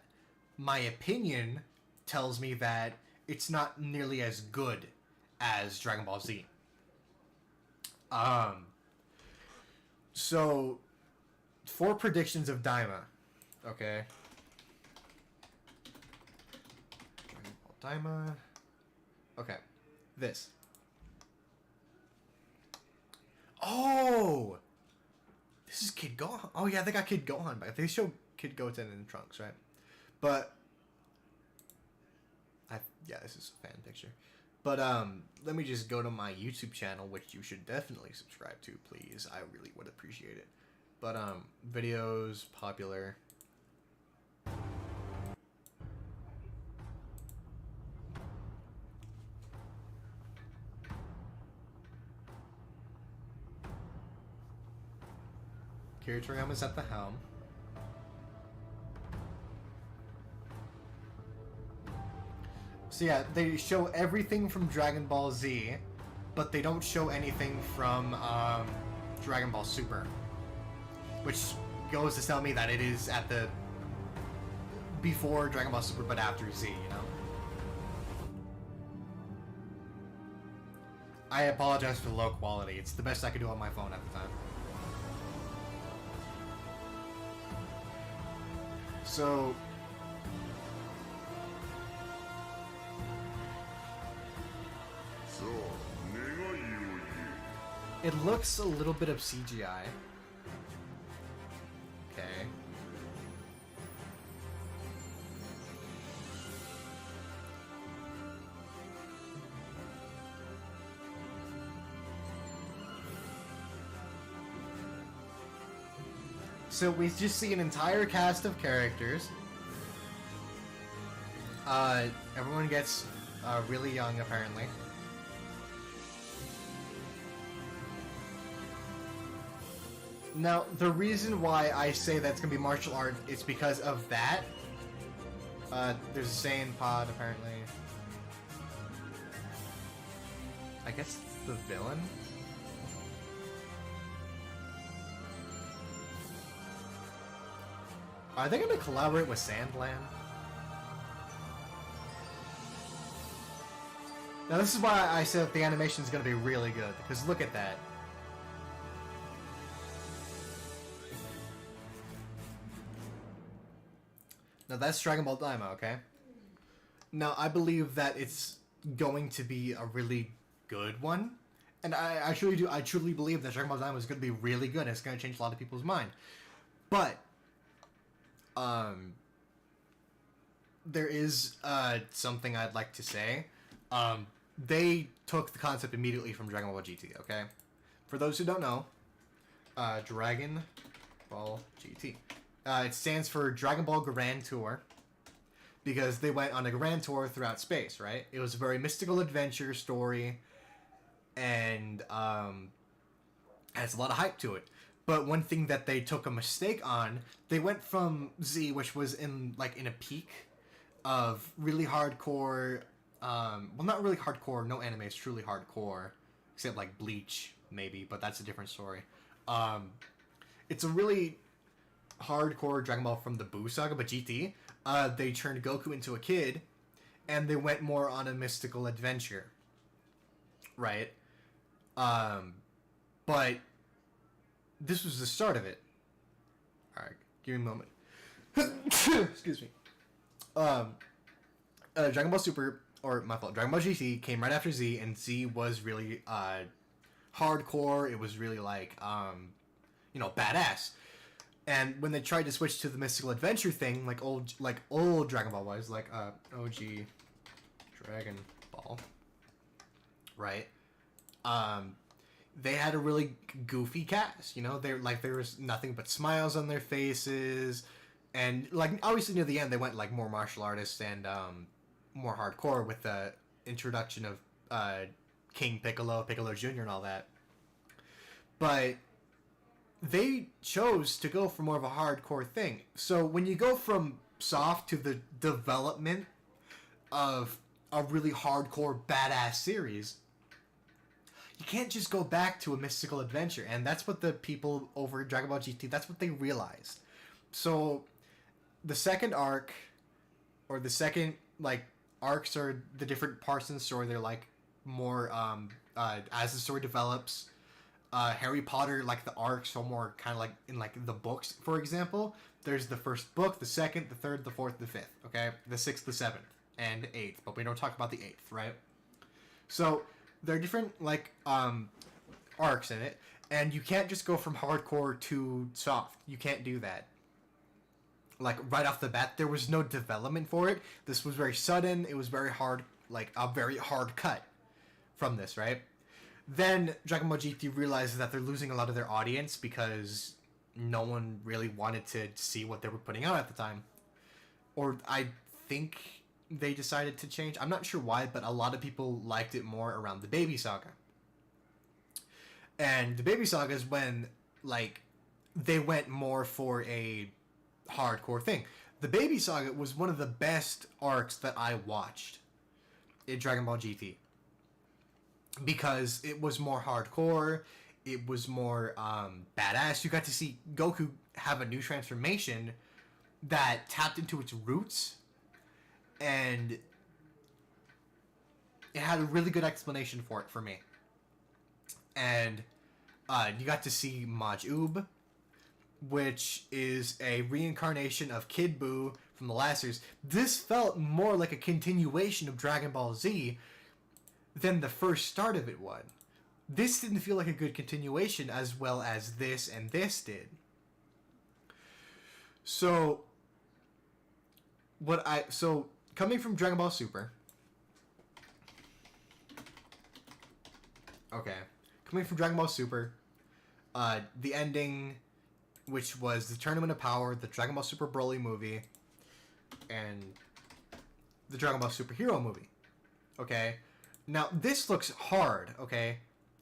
My opinion tells me that it's not nearly as good as Dragon Ball Z. So, 4 predictions of Daima. Okay. Dragon Ball Daima. Okay. This. Oh! This is Kid Gohan. Oh, yeah, they got Kid Gohan back. They show Kid Goten in Trunks, right? But... yeah, this is a fan picture. But, let me just go to my YouTube channel, which you should definitely subscribe to, please. I really would appreciate it. But, videos, popular... Akira Toriyama's at the helm. So yeah, they show everything from Dragon Ball Z, but they don't show anything from Dragon Ball Super. Which goes to tell me that it is at the... before Dragon Ball Super, but after Z, you know? I apologize for the low quality. It's the best I could do on my phone at the time. So... it looks a little bit of CGI. Okay. So we just see an entire cast of characters. Everyone gets really young, apparently. Now, the reason why I say that's gonna be martial art is because of that. There's a Saiyan pod, apparently. I guess the villain? Are they gonna collaborate with Sandland? Now, this is why I said the animation is gonna be really good, because look at that. Now that's Dragon Ball Daima, okay? Now I believe that it's going to be a really good one. And I truly do, I truly believe that Dragon Ball Daima is going to be really good and it's going to change a lot of people's mind. But, there is, something I'd like to say. They took the concept immediately from Dragon Ball GT, okay? For those who don't know, Dragon Ball GT. It stands for Dragon Ball Grand Tour because they went on a grand tour throughout space, right? It was a very mystical adventure story and has a lot of hype to it. But one thing that they took a mistake on, they went from Z, which was in a peak of really hardcore, well, not really hardcore, no anime is truly hardcore, except like Bleach, maybe, but that's a different story. It's a really hardcore Dragon Ball from the Buu Saga, but GT, they turned Goku into a kid, and they went more on a mystical adventure, right? But this was the start of it. Alright, give me a moment. Excuse me. Dragon Ball Super, or my fault, Dragon Ball GT came right after Z, and Z was really, hardcore. It was really badass. And when they tried to switch to the mystical adventure thing, like old Dragon Ball was, OG Dragon Ball, right? they had a really goofy cast. You know, there was nothing but smiles on their faces, and like obviously near the end they went like more martial artists and more hardcore with the introduction of King Piccolo, Piccolo Jr. and all that. But they chose to go for more of a hardcore thing. So when you go from soft to the development of a really hardcore badass series, you can't just go back to a mystical adventure. And that's what the people over Dragon Ball GT, that's what they realized. So the second arc, or the second like arcs, are the different parts in the story. They're like more as the story develops. Harry Potter, like the arcs are more kind of like in like the books. For example, there's the first book, the second, the third, the fourth, the fifth. Okay, the sixth, the seventh, and eighth. But we don't talk about the eighth, right? So there are different like arcs in it, and you can't just go from hardcore to soft. You can't do that. Like right off the bat, there was no development for it. This was very sudden. It was very hard, like a very hard cut from this, right? Then Dragon Ball GT realizes that they're losing a lot of their audience because no one really wanted to see what they were putting out at the time. Or I think they decided to change. I'm not sure why, but a lot of people liked it more around the Baby Saga. And the Baby Saga is when, like, they went more for a hardcore thing. The Baby Saga was one of the best arcs that I watched in Dragon Ball GT. Because it was more hardcore, it was more badass. You got to see Goku have a new transformation that tapped into its roots, and it had a really good explanation for it for me. And you got to see Maj Oob, which is a reincarnation of Kid Buu from the last series. This felt more like a continuation of Dragon Ball Z than the first start of it would. This didn't feel like a good continuation as well as this and this did. So coming from Dragon Ball Super, coming from Dragon Ball Super, the ending, which was the Tournament of Power, the Dragon Ball Super Broly movie, and the Dragon Ball Super Hero movie. Okay. Now, this looks hard, okay?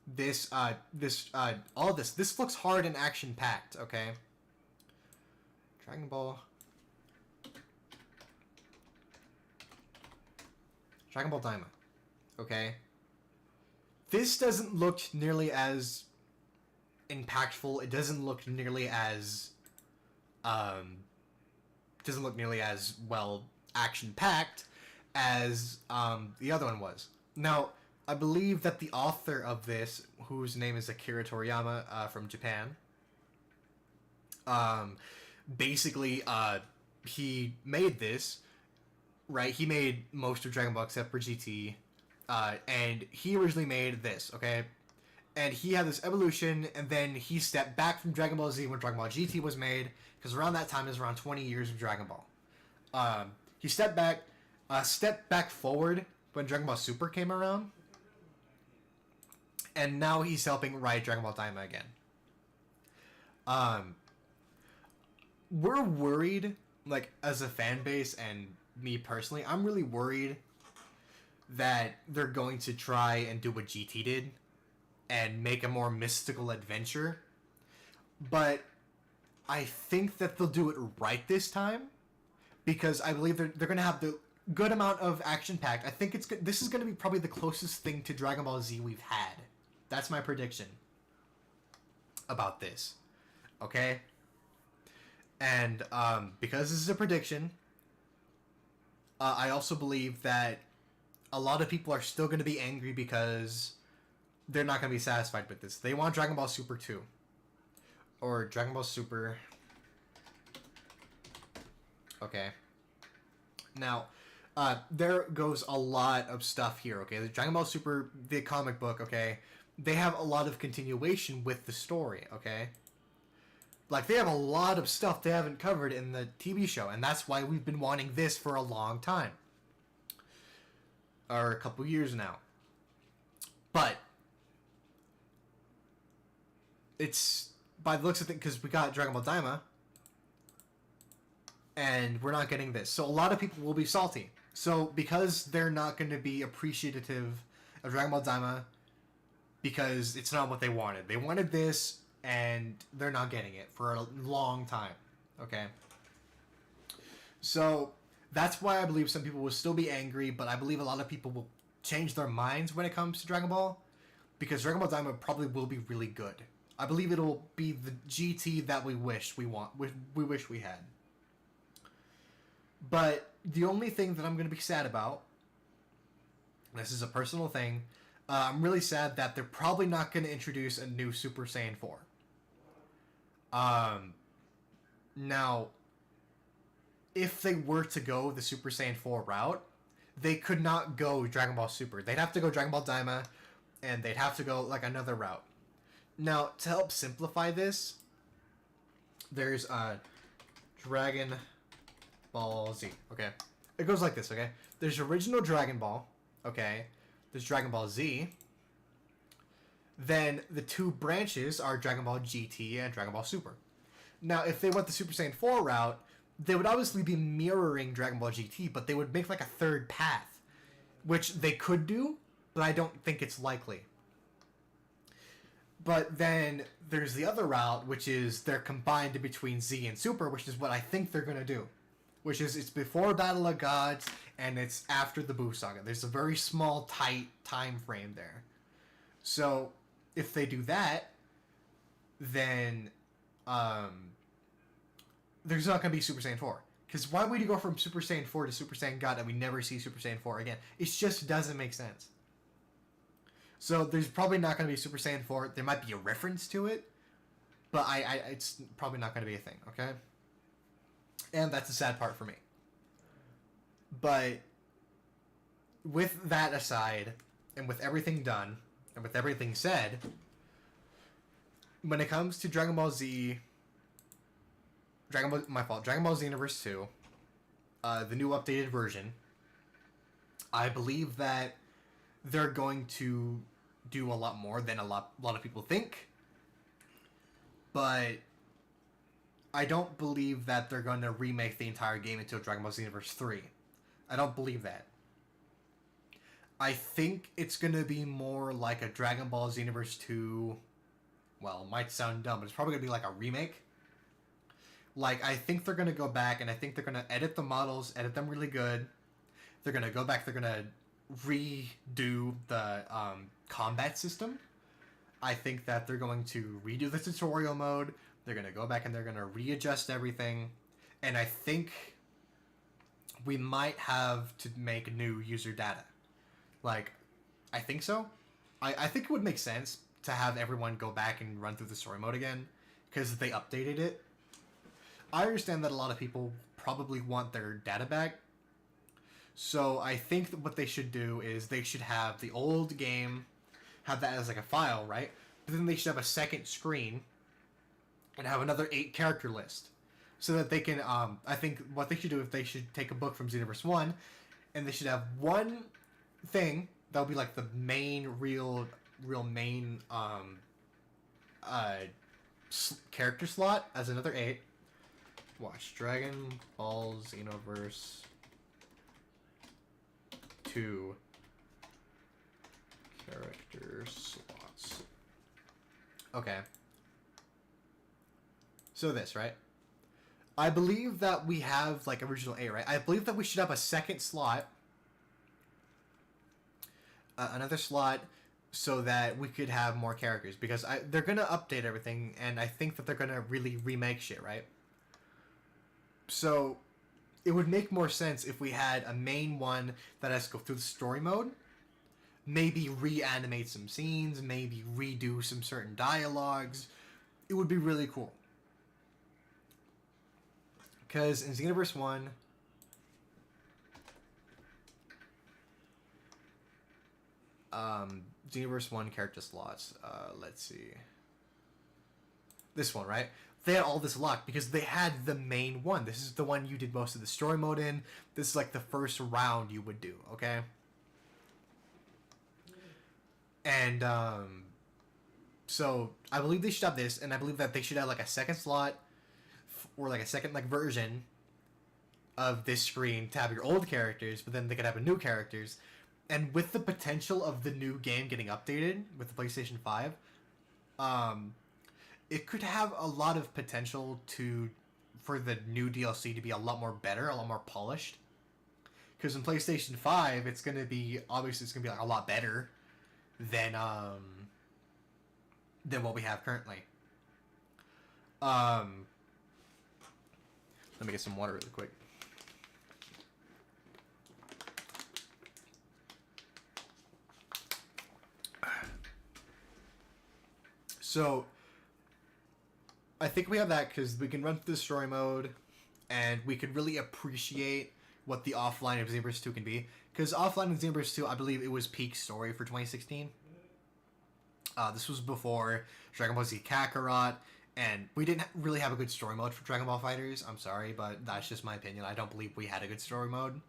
This looks hard and action-packed, okay? Dragon Ball Daima, okay? This doesn't look nearly as impactful. It doesn't look nearly as, well action-packed as, the other one was. Now, I believe that the author of this, whose name is Akira Toriyama from Japan, basically, he made this, right? He made most of Dragon Ball except for GT, and he originally made this, okay? And he had this evolution, and then he stepped back from Dragon Ball Z when Dragon Ball GT was made, because around that time is around 20 years of Dragon Ball. He stepped back forward when Dragon Ball Super came around, and now he's helping write Dragon Ball Daima again. We're worried, like, as a fan base, and me personally, I'm really worried that they're going to try and do what GT did, and make a more mystical adventure, but I think that they'll do it right this time, because I believe they're going to have the good amount of action-packed. I think this is going to be probably the closest thing to Dragon Ball Z we've had. That's my prediction about this. Okay? And because this is a prediction, I also believe that a lot of people are still going to be angry because they're not going to be satisfied with this. They want Dragon Ball Super 2. Or Dragon Ball Super... Okay. Now, there goes a lot of stuff here, okay? The Dragon Ball Super, the comic book, okay? They have a lot of continuation with the story, okay? Like, they have a lot of stuff they haven't covered in the TV show, and that's why we've been wanting this for a long time. Or a couple years now. But it's by the looks of things, because we got Dragon Ball Daima, and we're not getting this. So a lot of people will be salty. So because they're not going to be appreciative of Dragon Ball Daima, because it's not what they wanted. They wanted this, and they're not getting it for a long time. Okay? So that's why I believe some people will still be angry, but I believe a lot of people will change their minds when it comes to Dragon Ball, because Dragon Ball Daima probably will be really good. I believe it'll be the GT that we wish we had. But the only thing that I'm going to be sad about, this is a personal thing, I'm really sad that they're probably not going to introduce a new Super Saiyan 4. Now, if they were to go the Super Saiyan 4 route, they could not go Dragon Ball Super. They'd have to go Dragon Ball Daima, and they'd have to go like another route. Now, to help simplify this, there's Dragon Ball Z. Okay, it goes like this. Okay, there's original Dragon Ball. Okay, there's Dragon Ball Z. Then the two branches are Dragon Ball GT and Dragon Ball Super. Now, if they went the Super Saiyan 4 route, they would obviously be mirroring Dragon Ball GT, but they would make like a third path, which they could do, but I don't think it's likely. But then there's the other route, which is they're combined between Z and Super, which is what I think they're going to do. Which is, it's before Battle of Gods, and it's after the Buu Saga. There's a very small, tight time frame there. So, if they do that, then there's not going to be Super Saiyan 4. Because why would you go from Super Saiyan 4 to Super Saiyan God and we never see Super Saiyan 4 again? It just doesn't make sense. So there's probably not going to be Super Saiyan 4. There might be a reference to it, but it's probably not going to be a thing, okay? And that's the sad part for me. But with that aside, and with everything done, and with everything said, when it comes to Dragon Ball Z... Dragon Ball Xenoverse 2, the new updated version, I believe that they're going to do a lot more than a lot of people think. But I don't believe that they're going to remake the entire game into Dragon Ball Xenoverse 3. I don't believe that. I think it's going to be more like a Dragon Ball Xenoverse 2... Well, it might sound dumb, but it's probably going to be like a remake. Like, I think they're going to go back, and I think they're going to edit the models, edit them really good. They're going to go back, they're going to redo the combat system. I think that they're going to redo the tutorial mode. They're going to go back and they're going to readjust everything. And I think we might have to make new user data. Like, I think so. I think it would make sense to have everyone go back and run through the story mode again, because they updated it. I understand that a lot of people probably want their data back. So I think that what they should do is they should have the old game, have that as like a file, right? But then they should have a second screen and have another 8 character list. So that they can, I think what they should do is they should take a book from Xenoverse 1, and they should have one thing that'll be like the main, real main character slot as another 8. Watch Dragon Ball Xenoverse 2 character slots. Okay. So this, right? I believe that we have like original 8, right? I believe that we should have a second slot, another slot, so that we could have more characters, because they're gonna update everything, and I think that they're gonna really remake shit, right? So it would make more sense if we had a main one that has to go through the story mode, maybe reanimate some scenes, maybe redo some certain dialogues. It would be really cool. Because in Xenoverse 1, Xenoverse 1 character slots, let's see. This one, right? They had all this locked because they had the main one. This is the one you did most of the story mode in. This is like the first round you would do, okay? And, So I believe they should have this, and I believe that they should have like a second slot or like a second like version of this screen to have your old characters, but then they could have a new characters. And with the potential of the new game getting updated with the PlayStation 5, it could have a lot of potential for the new DLC to be a lot more better, a lot more polished. Because in PlayStation 5, it's gonna be like a lot better than what we have currently. Let me get some water really quick. So, I think we have that because we can run through the story mode, and we can really appreciate what the offline of Xenoverse 2 can be. Because offline of Xenoverse 2, I believe it was peak story for 2016. This was before Dragon Ball Z Kakarot, and we didn't really have a good story mode for Dragon Ball FighterZ. I'm sorry, but that's just my opinion. I don't believe we had a good story mode.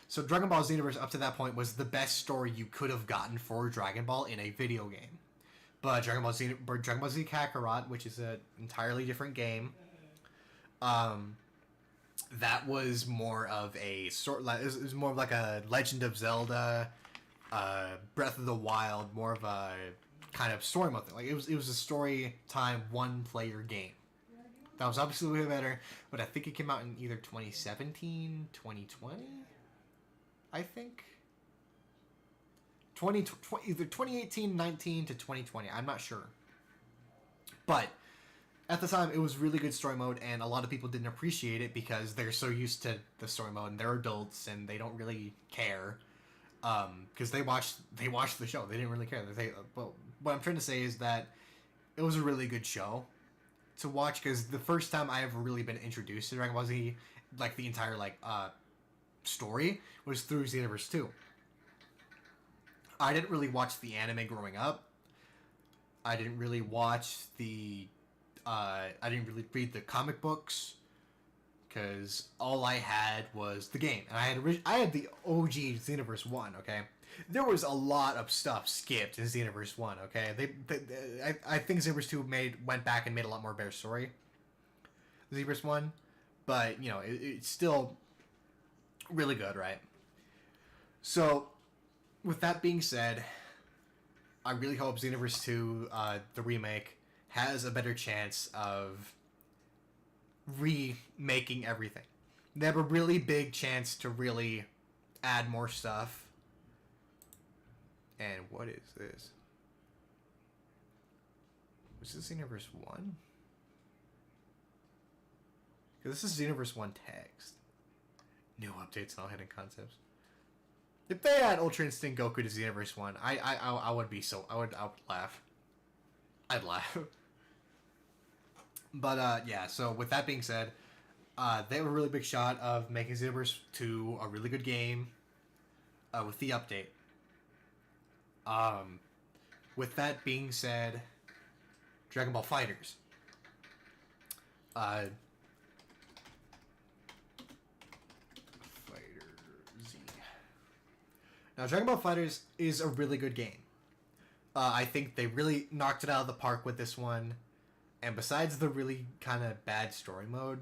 So Dragon Ball Xenoverse up to that point was the best story you could have gotten for Dragon Ball in a video game. But Dragon Ball Z Kakarot, which is an entirely different game, that was more of a it was more of like a Legend of Zelda, Breath of the Wild, more of a kind of story mode thing. Like it was a story time one player game. That was obviously way better, but I think it came out in either 2017, 2020, I think. Either 2018, 19 to 2020. I'm not sure. But at the time, it was really good story mode, and a lot of people didn't appreciate it because they're so used to the story mode, and they're adults, and they don't really care. Because they watched the show. They didn't really care. Well, what I'm trying to say is that it was a really good show to watch, because the first time I ever really been introduced to Dragon Ball Z, like the entire story, was through Xenoverse 2. I didn't really watch the anime growing up. I didn't really watch I didn't really read the comic books, because all I had was the game, and I had the OG Xenoverse 1. Okay, there was a lot of stuff skipped in Xenoverse 1. Okay, I think Xenoverse 2 went back and made a lot more better story. Xenoverse 1, but it's still really good, right? So, with that being said, I really hope Xenoverse 2, the remake, has a better chance of remaking everything. They have a really big chance to really add more stuff. And what is this? Was this Xenoverse 1? Because this is Xenoverse 1 text. New updates and all hidden concepts. If they add Ultra Instinct Goku to Xenoverse 1, I would be so... I would laugh. I'd laugh. But, yeah, so with that being said, they have a really big shot of making Xenoverse 2 a really good game with the update. With that being said, Dragon Ball FighterZ. Now, Dragon Ball FighterZ is a really good game. I think they really knocked it out of the park with this one. And besides the really kind of bad story mode,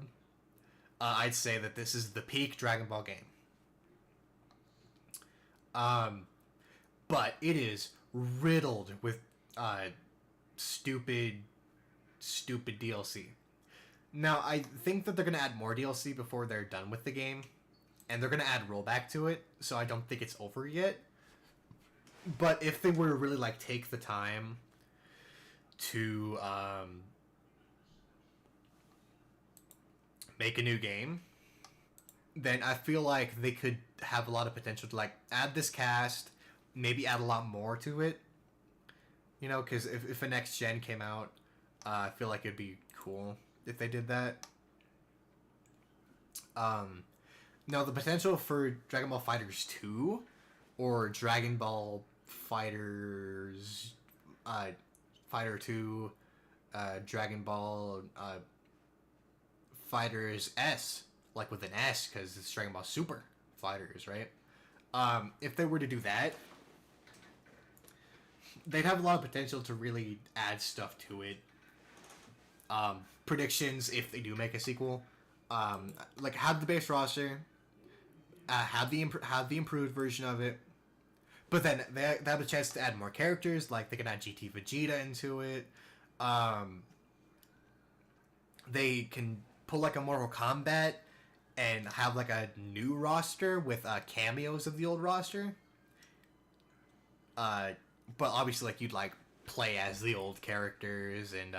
I'd say that this is the peak Dragon Ball game. But it is riddled with stupid DLC. Now, I think that they're going to add more DLC before they're done with the game. And they're going to add rollback to it, so I don't think it's over yet. But if they were to really, take the time to make a new game, then I feel like they could have a lot of potential to, add this cast, maybe add a lot more to it. Because if a next gen came out, I feel like it'd be cool if they did that. Now, the potential for Dragon Ball FighterZ 2 or Dragon Ball FighterZ Fighter 2, Dragon Ball FighterZ S, with an S, because it's Dragon Ball Super Fighters, right? If they were to do that, they'd have a lot of potential to really add stuff to it. Predictions if they do make a sequel, like have the base roster, have the improved version of it, but then they have a chance to add more characters. Like they can add GT Vegeta into it. They can pull like a Mortal Kombat and have like a new roster with cameos of the old roster. But obviously, like you'd like play as the old characters, and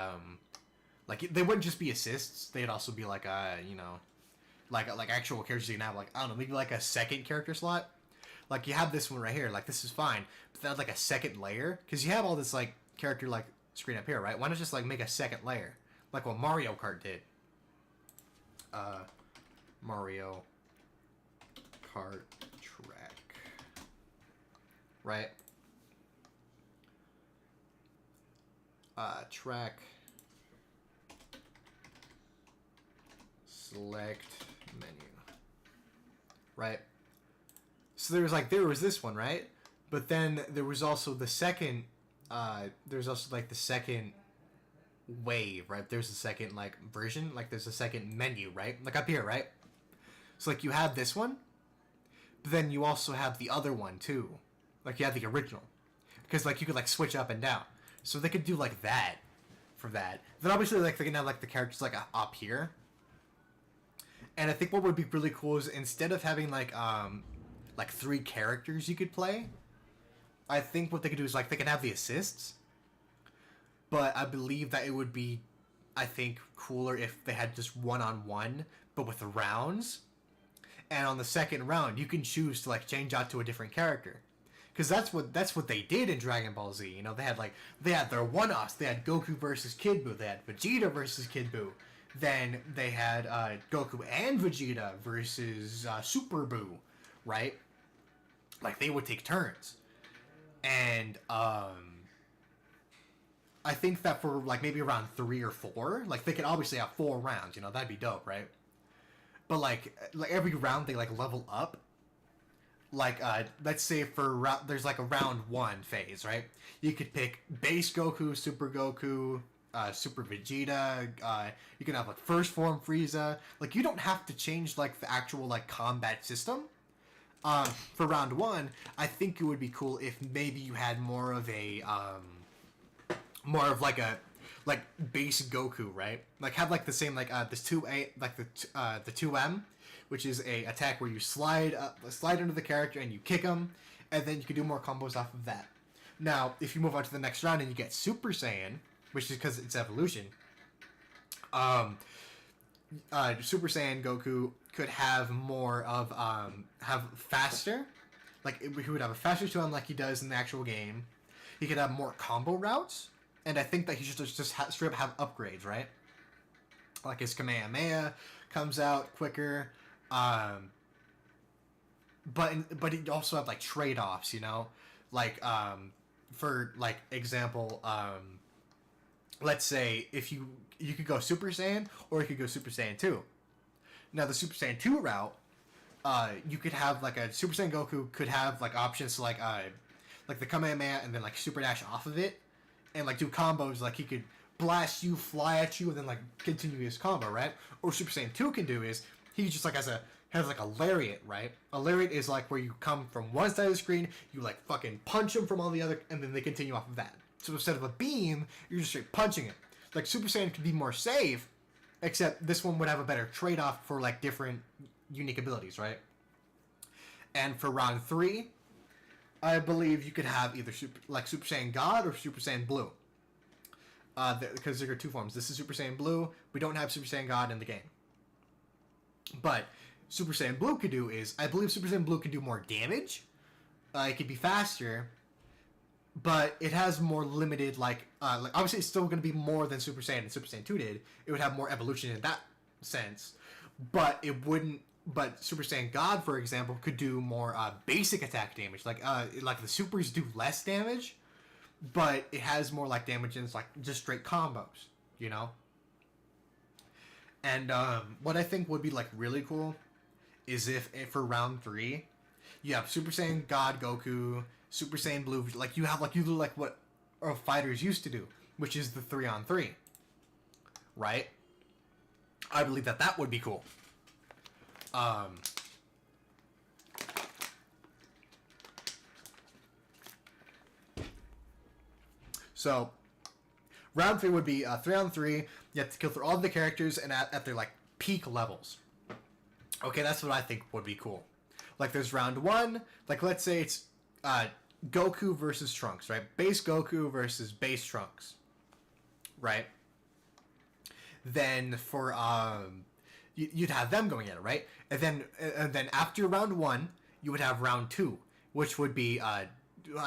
like they wouldn't just be assists. They'd also be like like actual characters you can have. Like I don't know, maybe like a second character slot. Like you have this one right here. Like this is fine, but that's like a second layer because you have all this like character like screen up here, right? Why not just like make a second layer, like what Mario Kart did? Mario Kart track, right? Track, select menu, right? So there was this one, right? But then there was also the second, there's also like the second wave, right? There's a second like version, like there's a second menu, right? Like up here, right? So like you have this one, but then you also have the other one too. Like you have the original, because like you could like switch up and down. So they could do like that for that. Then obviously like they can have like the characters like up here. And I think what would be really cool is instead of having like 3 characters you could play, I think what they could do is like they can have the assists. But I believe that it would be, I think, cooler if they had just one-on-one, but with the rounds. And on the second round, you can choose to like change out to a different character. Because that's what they did in Dragon Ball Z. You know, they had their one-offs. They had Goku versus Kid Buu. They had Vegeta versus Kid Buu. Then they had Goku and Vegeta versus Super Buu, right? Like they would take turns, and I think that for like maybe around 3 or 4, like they could obviously have 4 rounds. You know, that'd be dope, right? But like every round they like level up. Like let's say there's like a round 1 phase, right? You could pick base Goku, Super Goku, Super Vegeta. You can have like first form Frieza. Like you don't have to change like the actual like combat system. For round 1, I think it would be cool if maybe you had more of a more of like a like base Goku, right? Like have like the same like this 2A like the 2M, which is a attack where you slide into the character and you kick them, and then you can do more combos off of that. Now, if you move on to the next round and you get Super Saiyan, which is because it's evolution, Super Saiyan Goku could have more of have faster, like he would have a faster 2M like he does in the actual game. He could have more combo routes, and I think that he should just straight up have upgrades, right? Like his Kamehameha comes out quicker, but he also have like trade-offs, you know, like for like example, let's say if you could go Super Saiyan or you could go Super Saiyan 2. Now the Super Saiyan 2 route, you could have like a Super Saiyan Goku could have like options to like the Kamehameha and then like super dash off of it, and like do combos. Like he could blast you, fly at you, and then like continue his combo, right? Or Super Saiyan 2 can do is he just like has like a lariat, right? A lariat is like where you come from one side of the screen, you like fucking punch them from all the other, and then they continue off of that. So instead of a beam, you're just straight punching it. Like Super Saiyan could be more safe, except this one would have a better trade-off for like different unique abilities, right? And for round 3, I believe you could have either Super Saiyan God or Super Saiyan Blue. Because there are 2 forms. This is Super Saiyan Blue. We don't have Super Saiyan God in the game. But Super Saiyan Blue could do is, I believe Super Saiyan Blue could do more damage. It could be faster. But it has more limited, like obviously it's still going to be more than Super Saiyan and Super Saiyan 2 did. It would have more evolution in that sense. But it wouldn't, but Super Saiyan God, for example, could do more basic attack damage. Like the supers do less damage, but it has more like damage and it's like just straight combos, you know? And what I think would be like really cool is if for round 3, you have Super Saiyan God Goku, Super Saiyan Blue, like you have like you do like what fighters used to do, which is the 3-on-3, right? I believe that would be cool. So, round 3 would be 3-on-3. You have to kill through all the characters and at their like peak levels. Okay, that's what I think would be cool. Like, there's round 1. Like, let's say it's Goku versus Trunks, right? Base Goku versus base Trunks, right? Then for you'd have them going at it, right? And then after round 1, you would have round 2, which would be I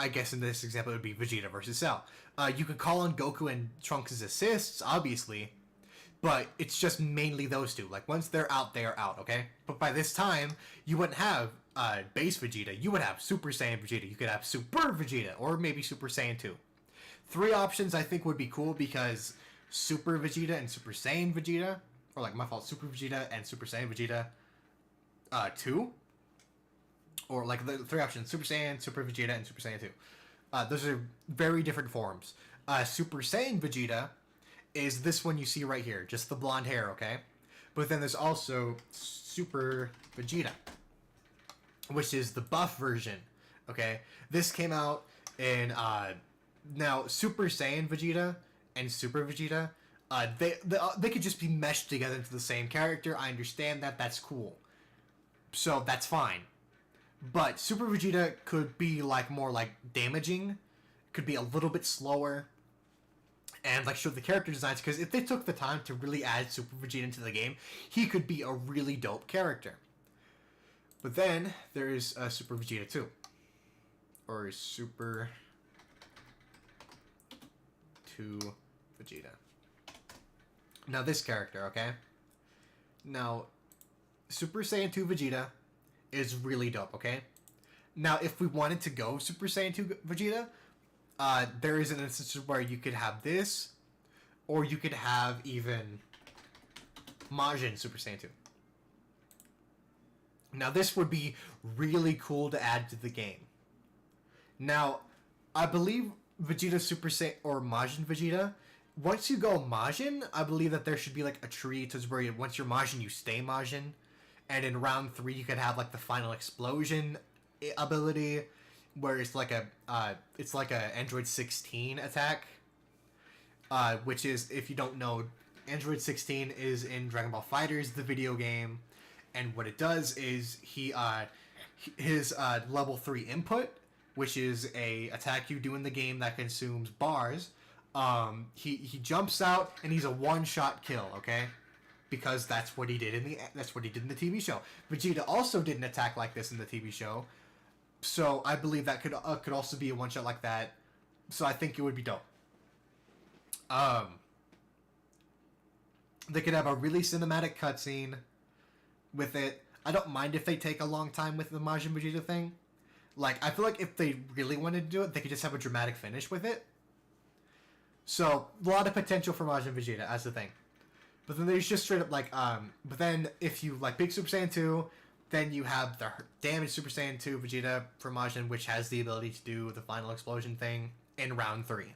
guess in this example it would be Vegeta versus Cell. You could call on Goku and Trunks' assists, obviously, but it's just mainly those two. Like, once they're out, they are out, okay? But by this time, you wouldn't have base Vegeta. You would have Super Saiyan Vegeta. You could have Super Vegeta, or maybe Super Saiyan 2. 3 options I think would be cool because Super Vegeta and Super Saiyan Vegeta, or like, my fault, Super Vegeta and Super Saiyan Vegeta 2, or like the 3 options, Super Saiyan, Super Vegeta, and Super Saiyan 2. Those are very different forms. Super Saiyan Vegeta is this one you see right here, just the blonde hair, okay? But then there's also Super Vegeta, which is the buff version, okay? This came out in, now, Super Saiyan Vegeta and Super Vegeta, they could just be meshed together into the same character. I understand that. That's cool. So, that's fine. But Super Vegeta could be, like, more, like, damaging. Could be a little bit slower. And, like, show the character designs. Because if they took the time to really add Super Vegeta into the game, he could be a really dope character. But then, there's Super Vegeta 2. Or Super 2 Vegeta. Now, this character, okay? Now, Super Saiyan 2 Vegeta is really dope, okay? Now, if we wanted to go Super Saiyan 2 Vegeta, there is an instance where you could have this, or you could have even Majin Super Saiyan 2. Now, this would be really cool to add to the game. Now, I believe Vegeta Super Saiyan, or Majin Vegeta, once you go Majin, I believe that there should be like a tree to where once you're Majin, you stay Majin. And in round 3, you could have like the final explosion ability, where it's like a Android 16 attack, which is, if you don't know, Android 16 is in Dragon Ball FighterZ, the video game, and what it does is his level 3 input, which is a attack you do in the game that consumes bars. He jumps out and he's a one-shot kill, okay? Because that's what he did in the TV show. Vegeta also did an attack like this in the TV show, so I believe that could also be a one-shot like that. So I think it would be dope. They could have a really cinematic cutscene with it. I don't mind if they take a long time with the Majin Vegeta thing. Like, I feel like if they really wanted to do it, they could just have a dramatic finish with it. So, a lot of potential for Majin Vegeta as the thing. But then there's just straight up, like, but then if you, like, Big Super Saiyan 2, then you have the damaged Super Saiyan 2 Vegeta for Majin, which has the ability to do the final explosion thing in round 3.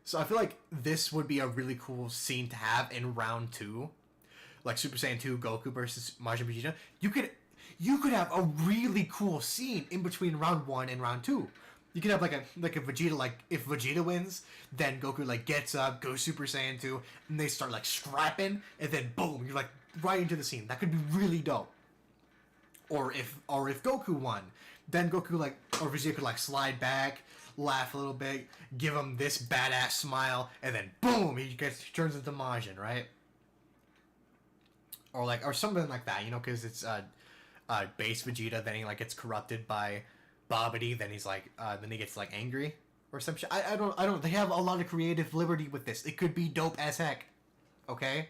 So I feel like this would be a really cool scene to have in round 2. Like, Super Saiyan 2 Goku versus Majin Vegeta. You could have a really cool scene in between round 1 and round 2. You could have like a Vegeta, like, if Vegeta wins, then Goku like gets up, goes Super Saiyan 2, and they start like scrapping, and then boom, you're like right into the scene. That could be really dope. Or if Goku won, then Goku or Vegeta could like slide back, laugh a little bit, give him this badass smile, and then boom, he turns into Majin, right? Or something like that, you know, because it's base Vegeta, then he like gets corrupted by Babidi, then he's like, then he gets like angry or some shit. I don't. They have a lot of creative liberty with this. It could be dope as heck. Okay,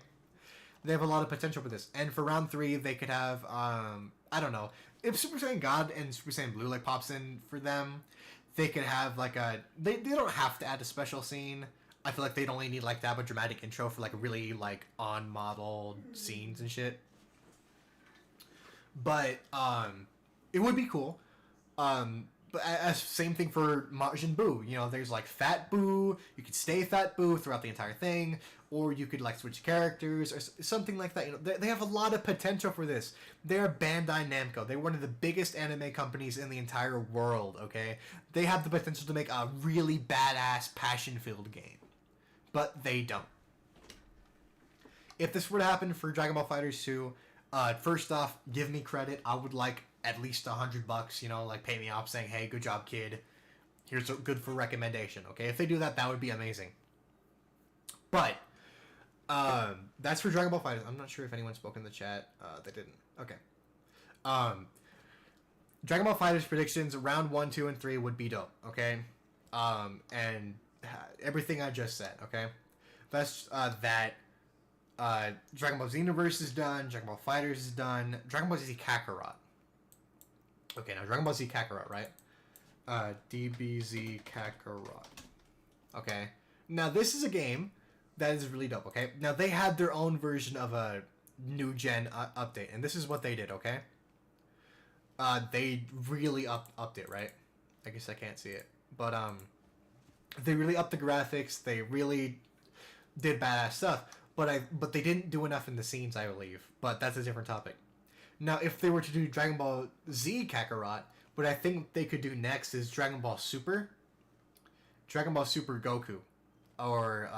they have a lot of potential for this. And for round 3, they could have, I don't know, if Super Saiyan God and Super Saiyan Blue like pops in for them, they could have like they don't have to add a special scene. I feel like they'd only need like to have a dramatic intro for like really like on model scenes and shit. But it would be cool. But same thing for Majin Buu. You know, there's like Fat Buu. You could stay Fat Buu throughout the entire thing, or you could like switch characters or something like that. You know, they have a lot of potential for this. They're Bandai Namco. They're one of the biggest anime companies in the entire world. Okay, they have the potential to make a really badass, passion-filled game, but they don't. If this were to happen for Dragon Ball FighterZ 2, first off, give me credit. I would like at least $100, you know, like pay me off saying, hey, good job, kid. Here's a good for recommendation, okay? If they do that, that would be amazing. But, that's for Dragon Ball FighterZ. I'm not sure if anyone spoke in the chat. They didn't. Okay. Dragon Ball FighterZ predictions, round 1, 2, and 3 would be dope, okay? And everything I just said, okay? That's, that. Dragon Ball Xenoverse is done. Dragon Ball FighterZ is done. Dragon Ball Z Kakarot. Okay, now Dragon Ball Z Kakarot, right? DBZ Kakarot. Okay. Now, this is a game that is really dope, okay? Now, they had their own version of a new gen update, and this is what they did, okay? They really upped it, right? I guess I can't see it. But, they really upped the graphics. They really did badass stuff. But they didn't do enough in the scenes, I believe. But that's a different topic. Now, if they were to do Dragon Ball Z Kakarot, what I think they could do next is Dragon Ball Super. Dragon Ball Super Goku. Or,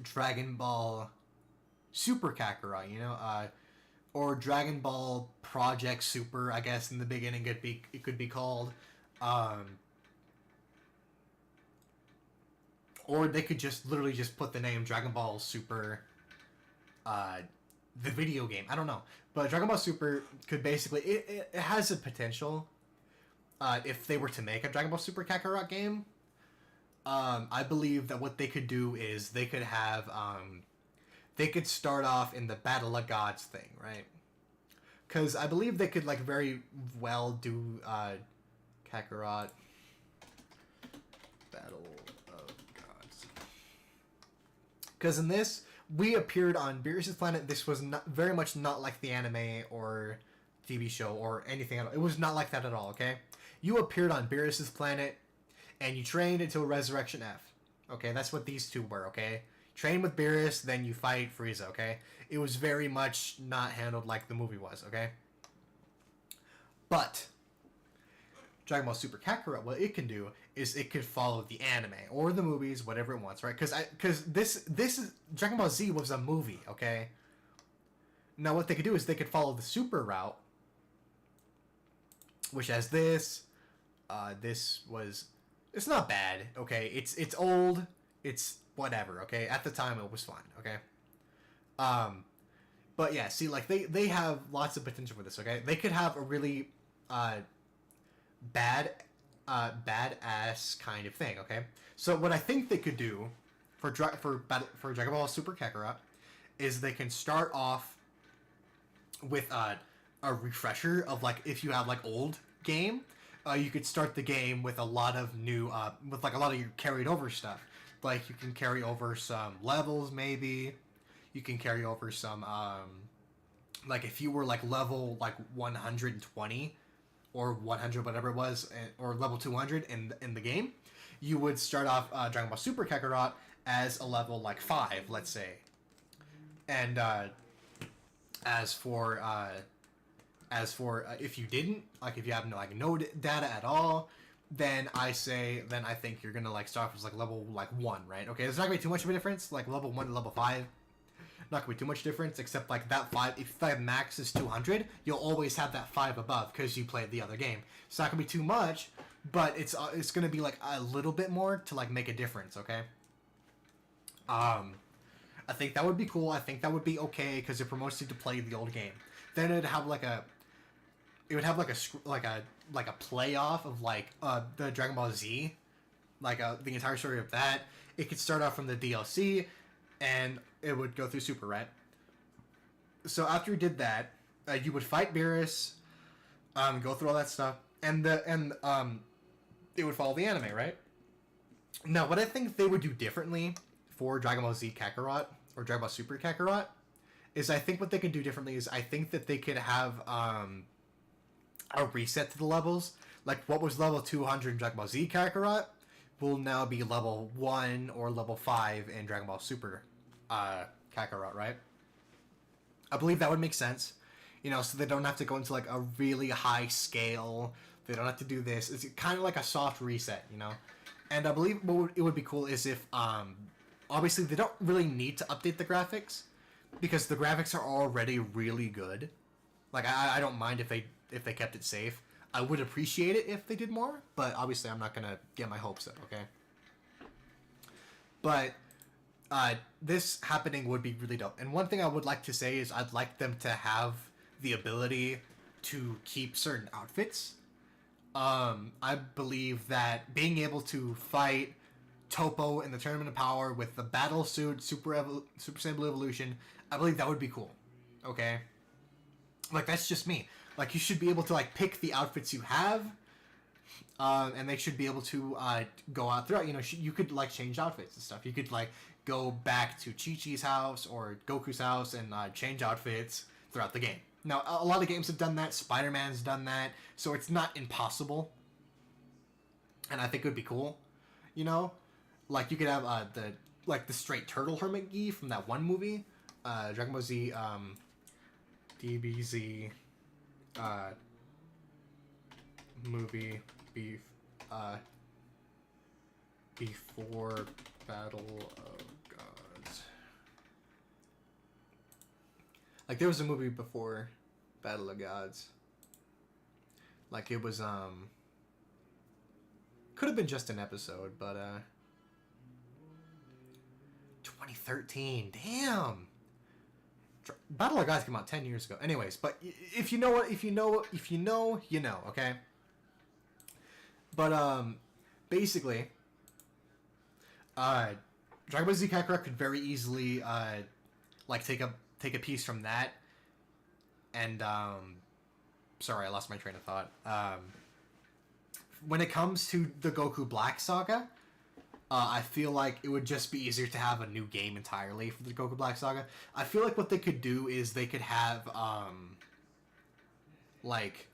Dragon Ball Super Kakarot, you know? Or Dragon Ball Project Super, I guess, in the beginning it could be called. Or they could just literally just put the name Dragon Ball Super, the video game. I don't know. But Dragon Ball Super could basically... It has a potential, if they were to make a Dragon Ball Super Kakarot game. I believe that what they could do is they could have... they could start off in the Battle of Gods thing, right? Because I believe they could, like, very well do Kakarot Battle of Gods. Because in this, we appeared on Beerus's planet. This was not, very much not like the anime or TV show or anything at all. It was not like that at all, okay? You appeared on Beerus's planet, and you trained until Resurrection F. Okay, that's what these two were, okay? Train with Beerus, then you fight Frieza, okay? It was very much not handled like the movie was, okay? But Dragon Ball Super Kakarot, what it can do is it could follow the anime or the movies, whatever it wants, right? Because this is Dragon Ball Z was a movie, okay? Now what they could do is they could follow the Super route, which has this. This was, it's not bad, okay? It's old, it's whatever, okay? At the time it was fine, okay? But yeah, see, like they have lots of potential for this, okay? They could have a really badass kind of thing, okay? So what I think they could do for Dragon Ball Super Kakarot is they can start off with a refresher of, like, if you have like old game, you could start the game with a lot of new with like a lot of your carried over stuff. Like you can carry over some levels, maybe you can carry over some like if you were like level like 120 or 100, whatever it was, or level 200 in the game, you would start off Dragon Ball Super Kakarot as a level like 5, let's say. And as for if you didn't, like if you have no data at all, then I think you're gonna like start off as like level like 1, right? Okay, there's not gonna be too much of a difference, like level 1 to level 5. Not gonna be too much difference, except like that 5. If that max is 200, you'll always have that 5 above because you played the other game. It's not gonna be too much, but it's gonna be like a little bit more to like make a difference. Okay. I think that would be cool. I think that would be okay because it promotes you to play the old game. Then it'd have like a playoff of like the Dragon Ball Z, like the entire story of that. It could start off from the DLC, and it would go through Super, right? So after you did that, you would fight Beerus, go through all that stuff, and it would follow the anime, right? Now, what I think they would do differently for Dragon Ball Z Kakarot or Dragon Ball Super Kakarot is I think what they could do differently is I think that they could have a reset to the levels. like what was level 200 in Dragon Ball Z Kakarot will now be level 1 or level 5 in Dragon Ball Super Kakarot, right? I believe that would make sense, you know, so they don't have to go into like a really high scale. They don't have to do this. It's kind of like a soft reset, you know. And I believe it would be cool is if obviously they don't really need to update the graphics because the graphics are already really good. Like I don't mind if they kept it safe. I would appreciate it if they did more, but obviously I'm not gonna get my hopes up, okay? But this happening would be really dope. And one thing I would like to say is I'd like them to have the ability to keep certain outfits. I believe that being able to fight Toppo in the Tournament of Power with the Battle Suit Super Saiyan Blue Evolution, I believe that would be cool. Okay? Like, that's just me. Like, you should be able to, like, pick the outfits you have, and they should be able to go out throughout. You know, you could, like, change outfits and stuff. You could, like, go back to Chi-Chi's house or Goku's house and change outfits throughout the game. Now, a lot of games have done that. Spider-Man's done that. So it's not impossible. And I think it would be cool. You know? Like, you could have the straight turtle hermit gi from that one movie. Dragon Ball Z, DBZ, movie, before Battle of Gods. Like, there was a movie before Battle of Gods. Like, it was, could have been just an episode, but, 2013, damn! Battle of Gods came out 10 years ago. Anyways, but if you know, you know, okay? But, basically, Dragon Ball Z Kakarot could very easily, like, take a piece from that, and, sorry, I lost my train of thought. When it comes to the Goku Black Saga, I feel like it would just be easier to have a new game entirely for the Goku Black Saga. I feel like what they could do is they could have, like,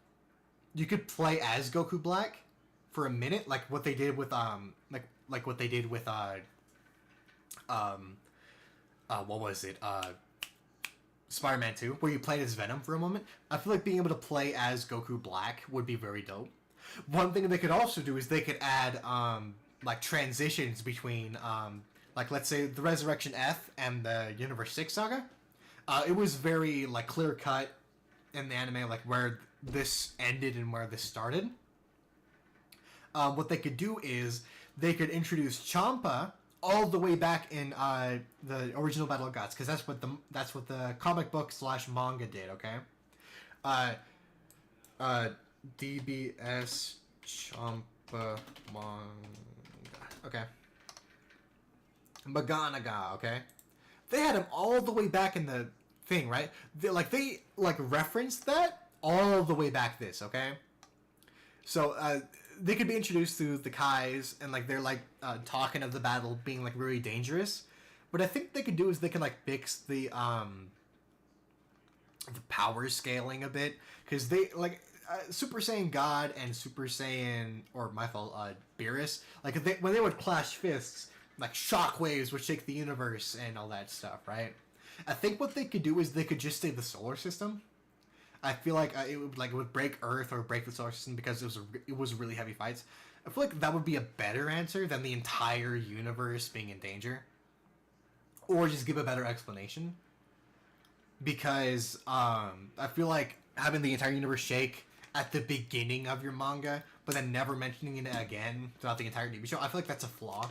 you could play as Goku Black for a minute, like what they did with, like what they did with, what was it, Spider-Man 2, where you played as Venom for a moment. I feel like being able to play as Goku Black would be very dope. One thing they could also do is they could add, like, transitions between, like, let's say, the Resurrection F and the Universe 6 saga. It was very, like, clear-cut in the anime, like, where this ended and where this started. What they could do is they could introduce Champa all the way back in the original Battle of Gods, because that's what the comic book / manga did. Okay. DBS Champa manga. Okay. Maganaga. Okay. They had him all the way back in the thing, right? They referenced that all the way back. Okay. So they could be introduced through the Kais, and like they're like talking of the battle being like really dangerous. What I think they could do is they can like fix the power scaling a bit, because they like Super Saiyan God and Super Saiyan, or my fault, Beerus, like when they would clash fists, like shockwaves would shake the universe and all that stuff, right? I think what they could do is they could just say the solar system. I feel like it would break Earth or break the solar system because it was really heavy fights. I feel like that would be a better answer than the entire universe being in danger, or just give a better explanation. Because I feel like having the entire universe shake at the beginning of your manga, but then never mentioning it again throughout the entire TV show, I feel like that's a flaw.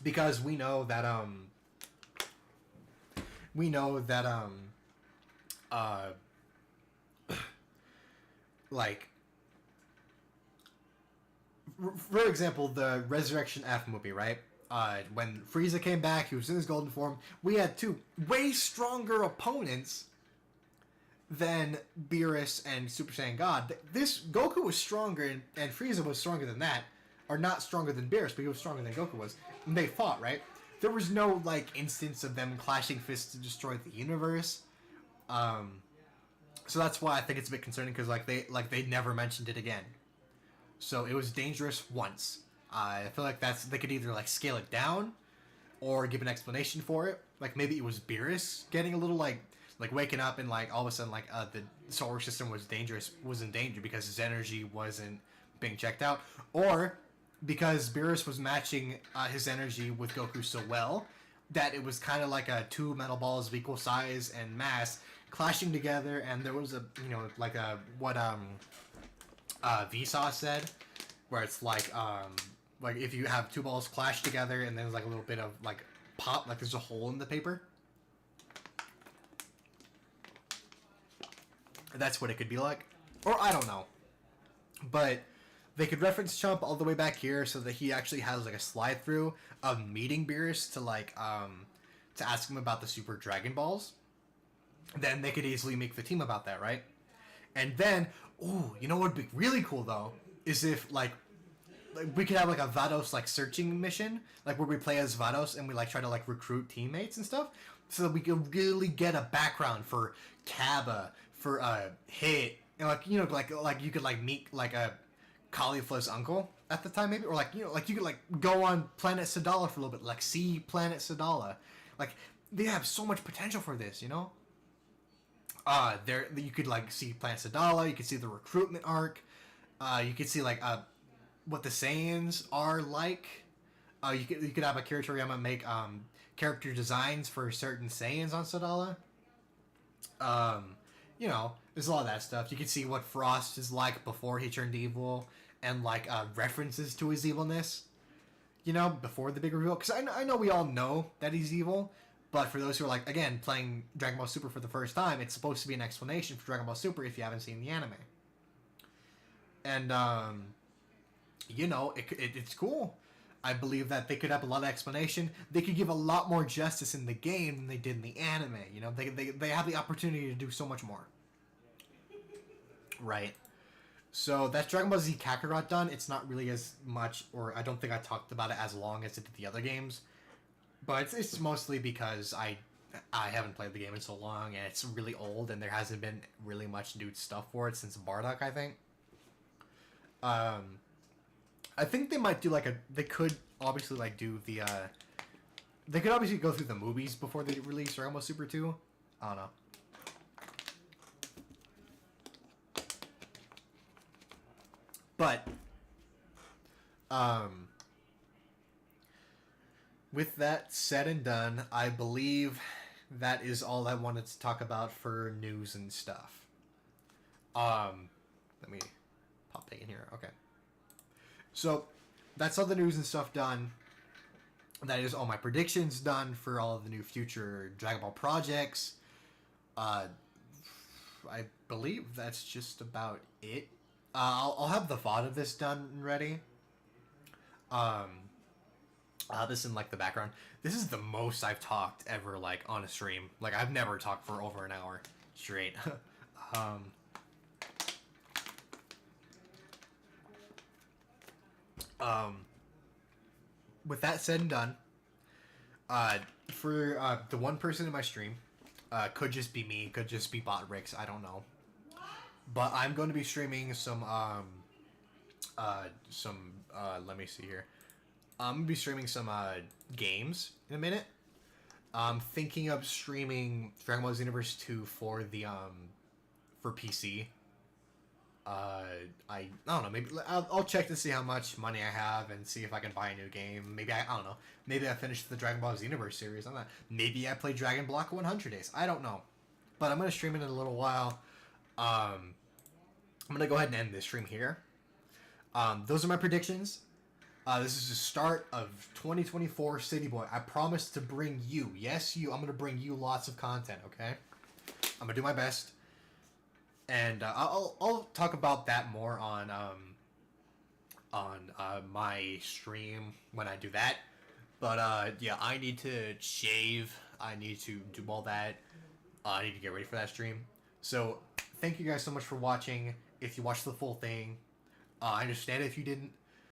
Because we know that like, for example, the Resurrection F movie, right? When Frieza came back, he was in his golden form. We had two way stronger opponents than Beerus and Super Saiyan God. This Goku was stronger, and Frieza was stronger than that. Or not stronger than Beerus, but he was stronger than Goku was. And they fought, right? There was no, like, instance of them clashing fists to destroy the universe. So that's why I think it's a bit concerning, because they never mentioned it again. So it was dangerous once. I feel like they could either like scale it down, or give an explanation for it. Like maybe it was Beerus getting a little like waking up and like all of a sudden like the solar system was in danger because his energy wasn't being checked out, or because Beerus was matching his energy with Goku so well that it was kind of like two metal balls of equal size and mass clashing together, and there was what Vsauce said, where it's like if you have two balls clash together and there's like a little bit of like pop, like there's a hole in the paper. That's what it could be like, or I don't know, but they could reference Chump all the way back here so that he actually has like a slide through of meeting Beerus to ask him about the Super Dragon Balls. Then they could easily make the team about that, right? And then, you know what would be really cool though is if like we could have like a Vados like searching mission, like where we play as Vados and we like try to like recruit teammates and stuff, so that we could really get a background for Kaba, for Hit, and like you could like meet like a Caulifla's uncle at the time maybe, or like you could like go on Planet Sadala for a little bit, like see Planet Sadala. Like they have so much potential for this, you know. There you could like see Planet Sadala, you could see the recruitment arc, you could see like what the Saiyans are like. You could have Akira Toriyama make character designs for certain Saiyans on Sadala. You know, there's a lot of that stuff. You can see what Frost is like before he turned evil, and like references to his evilness, you know, before the big reveal. Because I know we all know that he's evil, but for those who are like, again, playing Dragon Ball Super for the first time, it's supposed to be an explanation for Dragon Ball Super if you haven't seen the anime. And you know, it's cool. I believe that they could have a lot of explanation. They could give a lot more justice in the game than they did in the anime. You know, they have the opportunity to do so much more. Right. So that's Dragon Ball Z Kakarot done. It's not really as much, or I don't think I talked about it as long as it did the other games. But it's mostly because I haven't played the game in so long, and it's really old, and there hasn't been really much new stuff for it since Bardock, I think. I think they might do they could obviously like do the they could obviously go through the movies before they release Dragon Ball Super 2. I don't know. But with that said and done, I believe that is all I wanted to talk about for news and stuff. Let me pop that in here. Okay. So, that's all the news and stuff done. That is all my predictions done for all of the new future Dragon Ball projects. I believe that's just about it. I'll have the VOD of this done and ready. I'll have this in like the background. This is the most I've talked ever like on a stream. Like I've never talked for over an hour straight. With that said and done, for the one person in my stream, could just be me, could just be Bot Rix, I don't know. But I'm going to be streaming some let me see here. I'm going to be streaming some games in a minute. I'm thinking of streaming Dragon Ball Xenoverse 2 for the for PC. I don't know, maybe I'll check to see how much money I have and see if I can buy a new game. Maybe I don't know. Maybe I finished the Dragon Ball Xenoverse series. I'm not. Maybe I play Dragon Block 100 Days. I don't know. But I'm going to stream it in a little while. I'm going to go ahead and end this stream here. Those are my predictions. This is the start of 2024 City Boy. I promise to bring you, yes you, I'm going to bring you lots of content, okay? I'm going to do my best. And I'll talk about that more on my stream when I do that. But yeah, I need to shave. I need to do all that. I need to get ready for that stream. So thank you guys so much for watching. If you watched the full thing, I understand if you didn't.